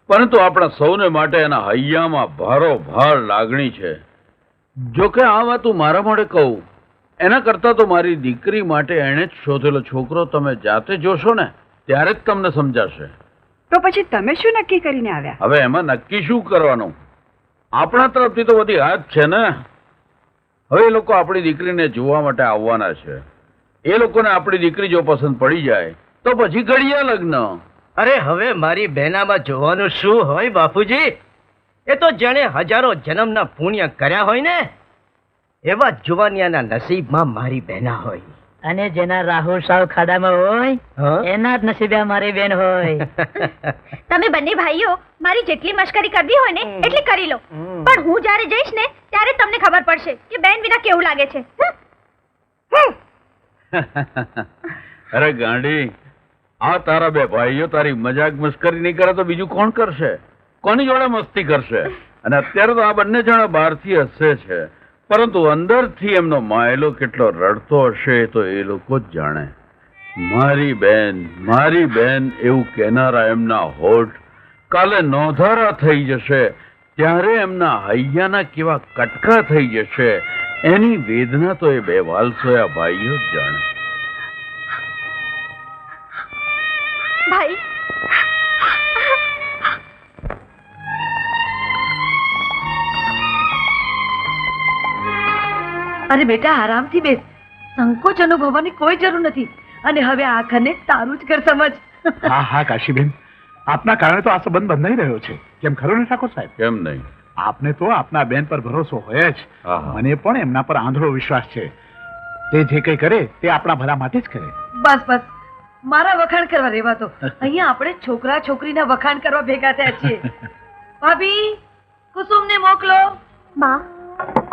પરંતુ આપણા સૌને માટે એના હૈયામાં ભારોભાર લાગણી છે. જોકે આ વાત હું મારા માટે કહું એના કરતાં તો મારી દીકરી માટે એણે જ શોધેલો છોકરો તમે જાતે જોશો ને ત્યારે જ તમને સમજાશે. તો પછી તમે શું નક્કી કરીને આવ્યા? હવે એમાં નક્કી શું કરવાનું? આપણા તરફથી તો બધી હાથ છે ને. હવે એ લોકો આપણી દીકરીને જોવા માટે આવવાના છે. એ લોકોને આપણી દીકરી જો પસંદ પડી જાય તો પછી ઘડિયા લગ્ન અરે હવે મારી બહેનામાં જોવાનું શું હોય બાપુજી? એ તો જેણે હજારો જન્મના પુણ્ય કર્યા હોય ને એવા જુવાનિયાના નસીબમાં મારી બહેના હોય. અને જેના રાહુ સાવ ખાડામાં હોય એના જ નસીબે મારી બેન હોય. તમે બંને ભાઈઓ મારી જેટલી મશ્કરી કરવી હોય ને એટલી કરી લો, પણ હું જ્યારે જઈશ ને ત્યારે તમને ખબર પડશે કે બેન વિના કેવું લાગે છે. અરે ગાંડી, આ તારા બે ભાઈઓ તારી મજાક મસ્કરી નહીં કરે તો બીજું કોણ કરશે? કોની જોડે મસ્તી કરશે? અને અત્યારે તો આ બંને જણા બહારથી હસે છે, પરંતુ અંદરથી એમનો માયલો કેટલો રડતો હશે તો એ લોકો જ જાણે. મારી બેન એવું કહેનારા એમના હોઠ કાલે નોંધારા થઈ જશે ત્યારે એમના હૈયાના કેવા કટકા થઈ જશે, એની વેદના તો એ બે વાલસોયા ભાઈઓ જ જાણે. ભાઈ અરે બેટા, આરામથી બેસ. સંકોચ અનુભવવાની કોઈ જરૂર નથી. અને હવે આખને તારું જ ઘર સમજ. હા હા કાશીબેન, આપના કારણે તો આ સંબંધ બંધાઈ રહ્યો છે. કેમ ખરું ને ઠાકોર સાહેબ? કેમ નહીં? આપને તો આપના બેન પર ભરોસો હોય જ. હા. મને પણ એમના પર આંધળો વિશ્વાસ છે. તે જે કંઈ કરે તે આપણા ભલા માટે જ કરે. બસ બસ, મારા વખાણ કરવા રહેવા દો. અહીંયા આપણે છોકરા છોકરીના વખાણ કરવા ભેગા થયા છીએ. ભાભી, કુસુમને મોકલો. માં,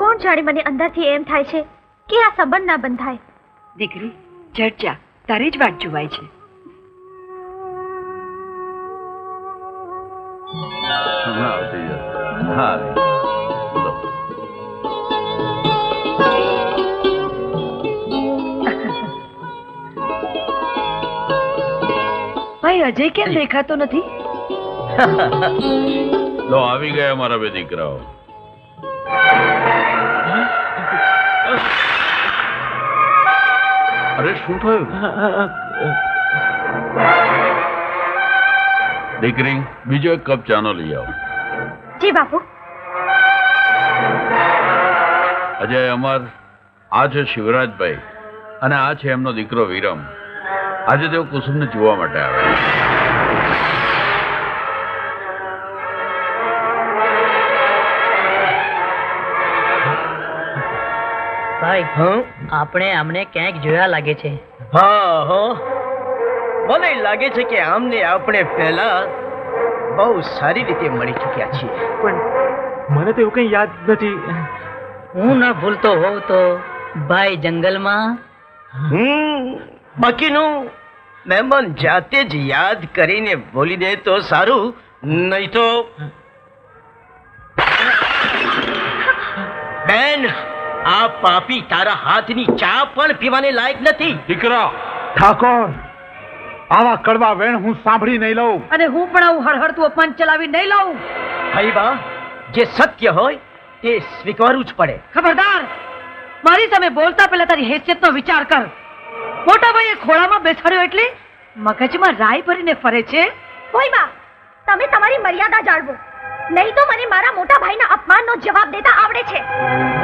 કોણ જાણે મને અંદરથી એમ થાય છે કે આ સંબંધ ના બંધાય. દીકરી, જડ જા, તારી જ વાટ જોવાય છે. હમણાં આવતી જશે. હા લો. ભાઈ, અજય કેમ દેખાતો નથી? લો, આવી ગયા મારા બે દીકરાઓ. અરે શું થયું? દીકરી, બીજો એક કપ ચાનો લઈ આવો. જી બાપુ. અજય, અમર, આ છે શિવરાજભાઈ અને આ છે એમનો દીકરો વિરમ. આજે તેઓ કુસુમને જોવા માટે આવ્યા. ભાઈ, આપણે આમને ક્યાંક જોયા લાગે છે. હા, મને લાગે છે કે આમને આપણે પહેલા બહુ સારી રીતે મળી ચૂક્યા છીએ. પણ મને તો એવું કઈ યાદ નથી. હું ન ભૂલતો હોઉં તો ભાઈ જંગલમાં. બાકીનું મહેમાન જાતે જ યાદ કરીને બોલી દે તો સારું, નહીં તો બેન, આ પાપી તારા હાથની ચા પણ પીવાને લાયક નથી. દીકરા ઠાકોર, આવા કડવા વેણ હું સાંભળી નહીં લઉં. અને હું પણ આવું હળહળતું અપમાન ચલાવી નહીં લઉં. ભાઈ બા, જે સત્ય હોય તે સ્વીકારવું જ પડે. ખબરદાર, મારી સામે બોલતા પહેલા તારી હેસિયતનો વિચાર કર. મોટા ભાઈએ ખોળામાં બેસાડ્યો એટલે મગજમાં રાઈ ભરીને ફરે છે. કોઈ બા, તમે તમારી મર્યાદા જાળવો, નહીં તો મને મારા મોટા ભાઈના અપમાનનો જવાબ દેતા આવડે છે.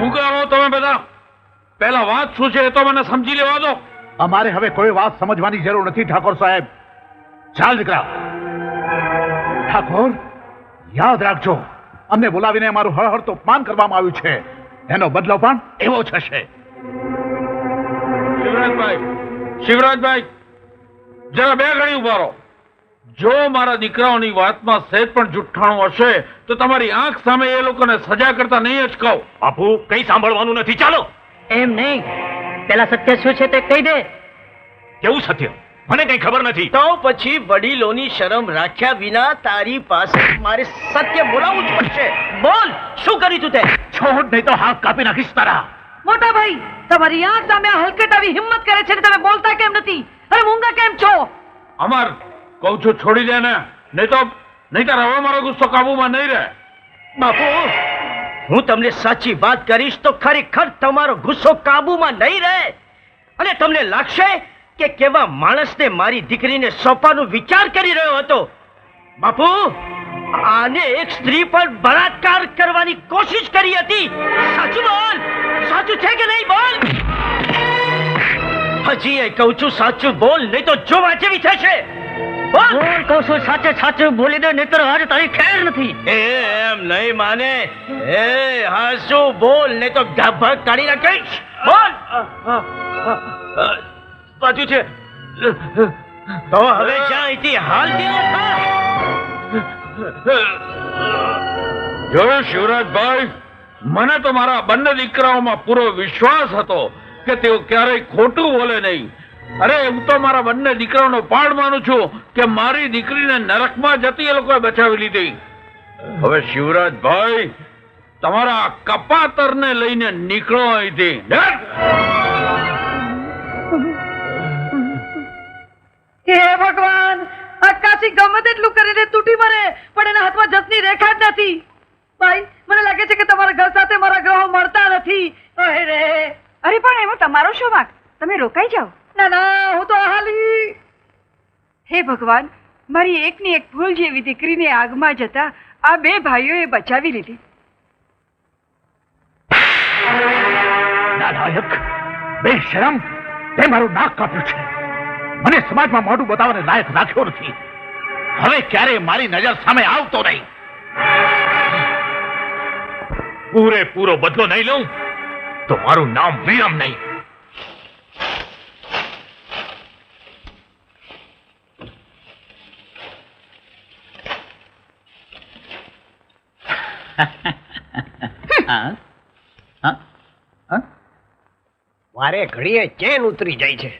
હું કહો તમે બધા પહેલા વાત શું છે એ તો મને સમજી લેવા દો. અમારે હવે કોઈ વાત સમજવાની જરૂર નથી ઠાકોર સાહેબ. ચાલ દીકરા. ઠાકોર, યાદ રાખજો, અમને બોલાવીને અમારું હળહળતું અપમાન કરવામાં આવ્યું છે, એનો બદલો પણ એવો થશે. શિવરાજભાઈ, જરા બે ઘડી ઉભા રહો. જો મારા દીકરાઓની વાતમાં સહેજ પણ જુઠ્ઠાણું હશે તો તમારી આંખ સામે એ લોકોને સજા કરતા નહીં જ કહો. બાપુ, કઈ સાંભળવાનું નથી. ચાલો. એમ નહીં, પેલા સત્ય શું છે તે કહી દે. કેવું સત્ય? મને કઈ ખબર નથી. તો પછી વડીલોની શરમ રાખ્યા વિના તારી પાસે મારે સત્ય બોલાવવું જ પડશે. બોલ, શું કર્યું તું તે? છોડ, નહીં તો હાથ કાપી નાખીશ તારા. મોટા ભાઈ, તમારી આંખ સામે આ હલકટ આવી હિંમત કરે છે ને તમે બોલતા કેમ નથી? અરે મૂંગા કેમ છો? અમર, કહું છું છોડી દે ને, નહીં તો હવે મારો ગુસ્સો કાબુમાં નહીં રહે. બાપુ, હું તમને સાચી વાત કરીશ તો ખરેખર તમારો ગુસ્સો કાબુમાં નહીં રહે અને તમને લાગશે કે કેવા માણસને મારી દીકરીને સોંપવાનો વિચાર કરી રહ્યો હતો. બાપુ, આને એક સ્ત્રી પર બળાત્કાર કરવાની કોશિશ કરી હતી. સાચું બોલ, સાચું છે કે નહીં? બોલ. હજી એ કહું છું, સાચું બોલ, નહીં તો જોવા જેવી થશે. બોલ કહું છું સાચે સાચું બોલી દે નહીતર આજ તારી ખેર નથી. એમ નહીં માને. એ હાસુ બોલ નહીં તો ગાભા કાઢી નાખીશ. બોલ. સાચું છે તો હવે જા અહીંથી હાલતી થા. જોયું શિવરાજભાઈ, મને તો મારા બંને દીકરાઓમાં પૂરો વિશ્વાસ હતો કે તેઓ ક્યારેય ખોટું બોલે નહીં. અરે હું તો મારા બંને દીકરાઓનો પાડ માનું છું કે મારી દીકરીને નરકમાં જતી એ લોકોએ બચાવી લીધી. હવે શિવરાજભાઈ, તમારા કપાતરને લઈને નીકળો અહીંથી. હે ભગવાન, આકાશી ગમે તેટલું કરીને તૂટી મરે પણ એના હાથમાં જસની રેખા જ નથી. ભાઈ, મને લાગે છે કે તમારા ઘર સાથે મારા ગ્રહો મળતા નથી. અરે પણ એમાં તમારો શું વાંક? તમે રોકાઈ જાઓ. ના ના, હું તો હાલી. હે ભગવાન, મારી એકની એક ફૂલ જેવી દીકરીને આગમાં જતા આ બે ભાઈઓએ બચાવી લીધી. નાલાયક, બેશરમ, તે મારું નાક કાપ્યું છે. મને સમાજમાં મોઢું બતાવવાને લાયક રાખ્યો નથી. હવે ક્યારે મારી નજર સામે આવતો નહીં. પૂરેપૂરો બદલો નહીં લઉં તો મારું નામ વિરમ નહીં. વારે ઘડીએ ચેન ઉતરી જાય છે.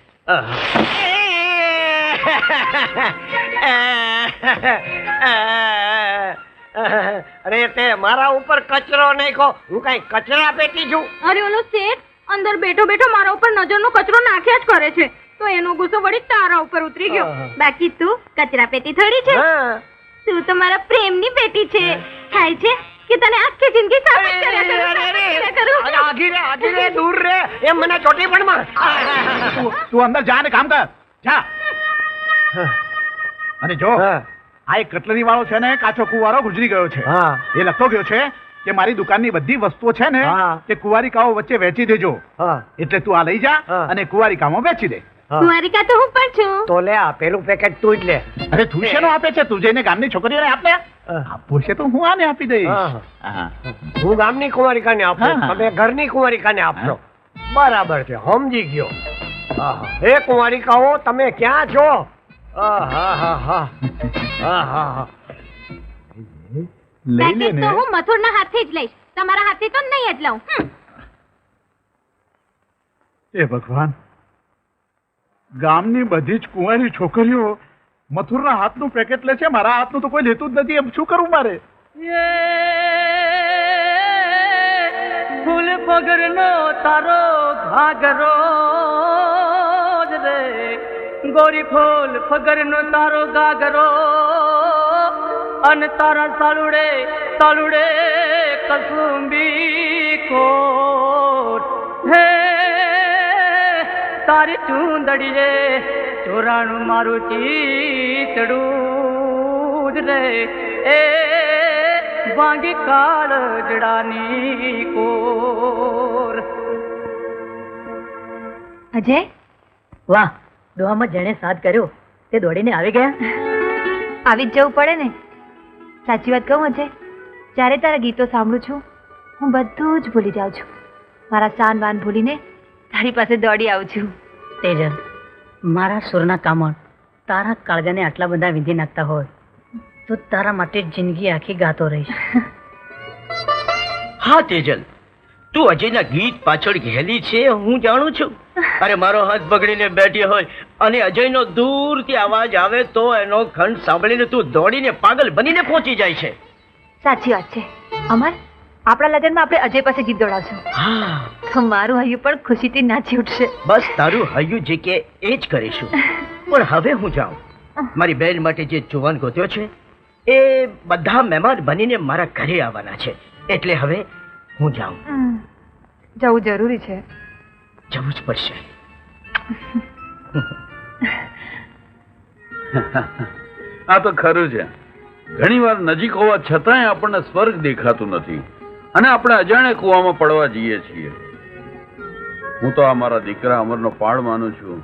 અરે તે મારા ઉપર કચરો નાખ્યો. હું કઈ કચરા પેટી છું? અરે ઓલો શેઠ અંદર બેઠો બેઠો મારા ઉપર નજરનો કચરો નાખ્યા જ કરે છે તો એનો ગુસ્સો વળી તારા ઉપર ઉતરી ગયો. બાકી તું કચરા પેટી થોડી છે, તું તો મારા પ્રેમની પેટી છે. થાય છે કે તને આખી જિંદગી સાબિત કર્યા કરું. આઘી રે, દૂર રે, એમ મને ચોટી પણ માર. તું અંદર જા ને કામ કર. જા. અને જો આ એક કટલરી વાળો છે ને, કાચો કુવારો ગુજરી ગયો છે. એ લખતો ગયો છે કે મારી દુકાનની બધી વસ્તુઓ છે ને તે કુવારિકાઓ વચ્ચે વહેંચી દેજો. એટલે તું આ લઈ જા અને કુવારિકામાં વેચી દે. કુંવારિકા તો હું પણ છું. તો લે, આ પેલું પેકેટ તું જ લે. અરે તું શેનો આપે છે? તું જઈને ગામની છોકરીઓને આપ ને. આપવું છે તો હું આને આપી દઈશ. હું ગામની કુંવારિકાને આપું, તમે ઘરની કુંવારિકાને આપજો. બરાબર છે, સમજી ગયો. હે કુંવારિકાઓ, તમે ક્યાં છો? લઈ લે ને. તો હું મથુરના હાથથી જ લઈશ, તમારા હાથથી તો નહીં જ લઉં. એ ભગવાન, ગામની બધી જ કુંવારી છોકરીઓ મથુરના હાથનું પેકેટ લે છે, મારા હાથનું તો કોઈ લેતું જ નથી. એમ શું કરવું મારે? ફૂલ પગરનો તારો ઘાઘરો રે, ગોરી ફૂલ પગરનો તારો ઘાઘરો, અને તારા તાલુડે તાલુડે કસુંબી કોટ. હે તારી ચૂંદડી રે, ચોરાણું મારું ચીતડું જ રે, એ વાંગી કાળ જડાની કોર. અજય, વાહ, દોવામાં જેણે સાથ કર્યો તે દોડીને આવી ગયા. આવી જ જવું પડે ને. સાચી વાત કહું અજય, જ્યારે તારા ગીતો સાંભળું છું હું બધું જ ભૂલી જાઉં છું. મારા સાન વાન ભૂલીને તારી પાસે દોડી આવું છું. તેજલ, મારા સુરના કામણ તારા કાળજાને આટલા બધા વિંધી નાખતા હોય તો તારા માટે જિંદગી આખી ગાતો રહીશ. હા તેજલ, તું અજયના ગીત પાછળ ઘેલી છે હું જાણું છું. અરે મારો હાથ બગડીને બેઠી હોય અને અજયનો દૂરથી અવાજ આવે તો એનો ખંડ સાંભળીને તું દોડીને પાગલ બનીને પહોંચી જાય છે. સાચી વાત છે. અમર, આપણા લગ્નમાં આપણે અજય પાસે ગીત દોડાવશું. તો મારું હૈયું પણ ખુશીથી નાચી ઉઠશે. બસ તારું હૈયું જે કે એ જ કરીશું. પણ હવે હું જાઉં. મારી બહેન માટે જે જુવાન ગોત્યો છે એ બધા મહેમાન બનીને મારા ઘરે આવવાના છે. એટલે હવે હું જાઉં. જવું જરૂરી છે. જવું જ પડશે. આ તો ખરું છે. ઘણી વાર નજીક હોવા છતાંય આપણને સ્વર્ગ દેખાતું નથી અને આપણે અજાણે કૂવામાં પડવા જઈએ છીએ. હું તો આ મારા દીકરા અમરનો પાડ માનું છું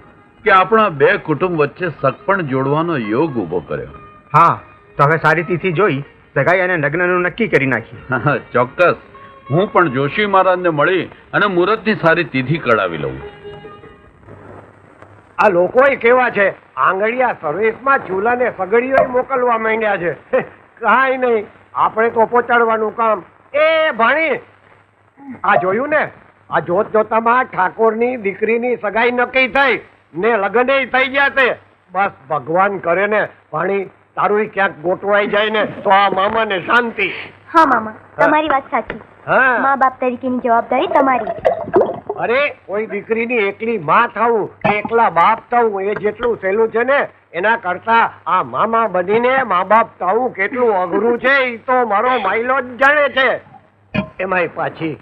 કે આપણા બે કુટુંબ વચ્ચે સગપણ જોડવાનો યોગ ઊભો કર્યો. હા, તો હવે સારી તિથિ જોઈ સગાઈ અને લગ્નનું નક્કી કરી નાખીએ. ચોક્કસ. હું પણ જોશી મહારાજને મળી અને મુહૂર્તની સારી તિથિ કઢાવી લઉં. આ લોકોય કેવા છે, આંગળિયા સર્વિસમાં ચૂલાને સગડીઓ મોકલવા માંડ્યા છે. કાંઈ નહીં, આપણે તો પહોંચાડવાનું કામ. એ ભાણી, આ જોયું ને, આ જોત જોતામાં ઠાકોરની દીકરીની સગાઈ નક્કી થઈ ને લગ્ન થઈ ગયા છે. બસ ભગવાન કરે ને ભાણી તારું ક્યાંક ગોઠવાઈ જાય ને તો આ મામાને શાંતિ. હા મામા, તમારી વાત સાચી. હા, મા બાપ તરીકેની જવાબદારી તમારી. અરે કોઈ દીકરીની એકલી માં થવું કે એકલા બાપ થવું એ જેટલું સહેલું છે ને એના કરતા આ મામા બનીને મા બાપ થવું કેટલું અઘરું છે એ તો મારો માયલો જ જાણે છે. એમાંય પાછી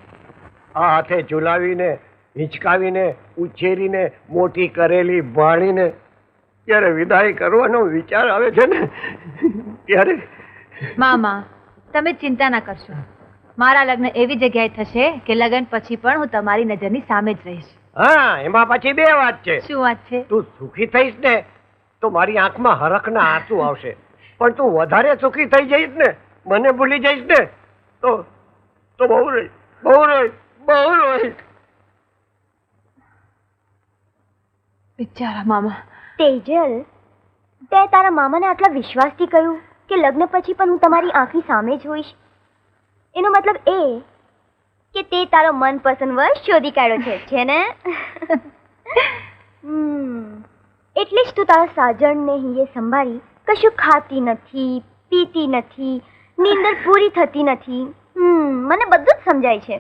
આ હાથે ઝુલાવીને હિંચકાવીને ઉછેરીને મોટી કરેલી ભાણીને ત્યારે વિદાય કરવાનો વિચાર આવે છે ને ત્યારે. મામા, તમે ચિંતા ના કરશો. મારા લગ્ન એવી જગ્યાએ થશે કે લગ્ન પછી પણ હું તમારી નજરની સામે જ રહીશ. હા, એમાં પછી બે વાત છે. શું વાત છે? તું સુખી થઈશ ને તો મારી આંખમાં હરખના આંસુ આવશે, પણ તું વધારે સુખી થઈ જઈશ ને, મને ભૂલી જઈશ ને તો બહુ રહી બહુ રહી બહુ રહી. બિચારા મામા. તેજલ, તે તારા મામાને આટલા વિશ્વાસથી કહ્યું કે લગ્ન પછી પણ હું તમારી આંખની સામે જ હોઈશ. એનો મતલબ એ કે તે તારો મનપસંદ વર શોધી કાઢ્યો છે ને? એટલે જ તું તારા સાજણને હિયે સંભાળી કશું ખાતી નથી, પીતી નથી, નીંદર પૂરી થતી નથી. મને બધું જ સમજાય છે.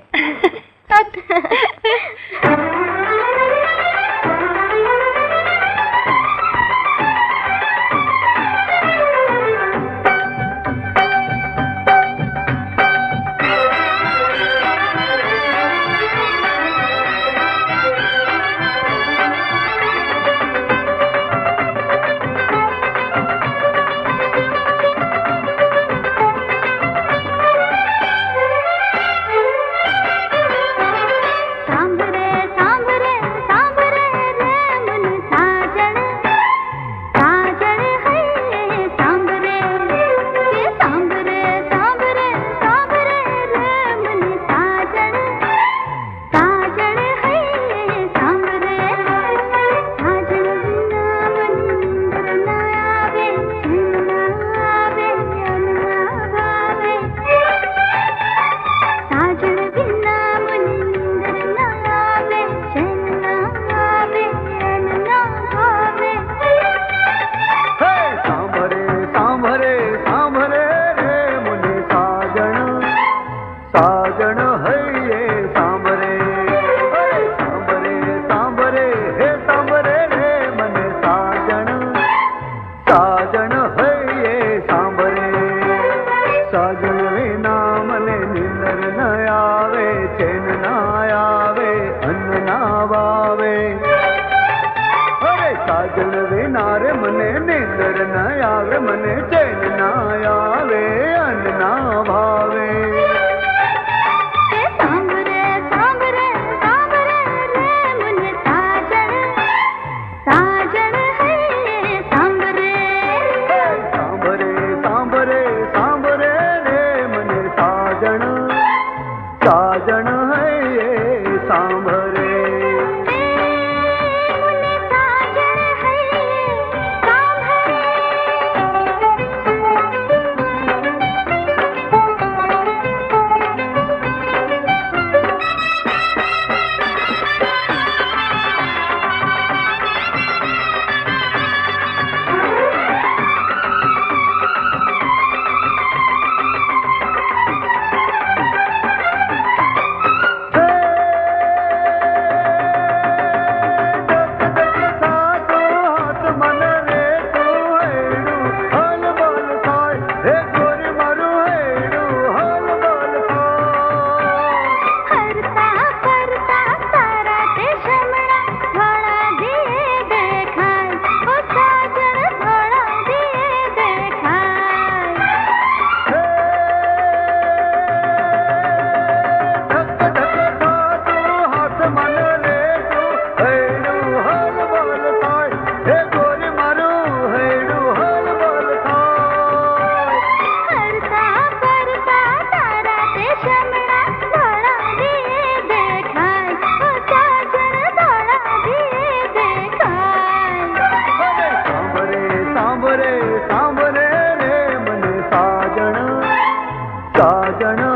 સમજણ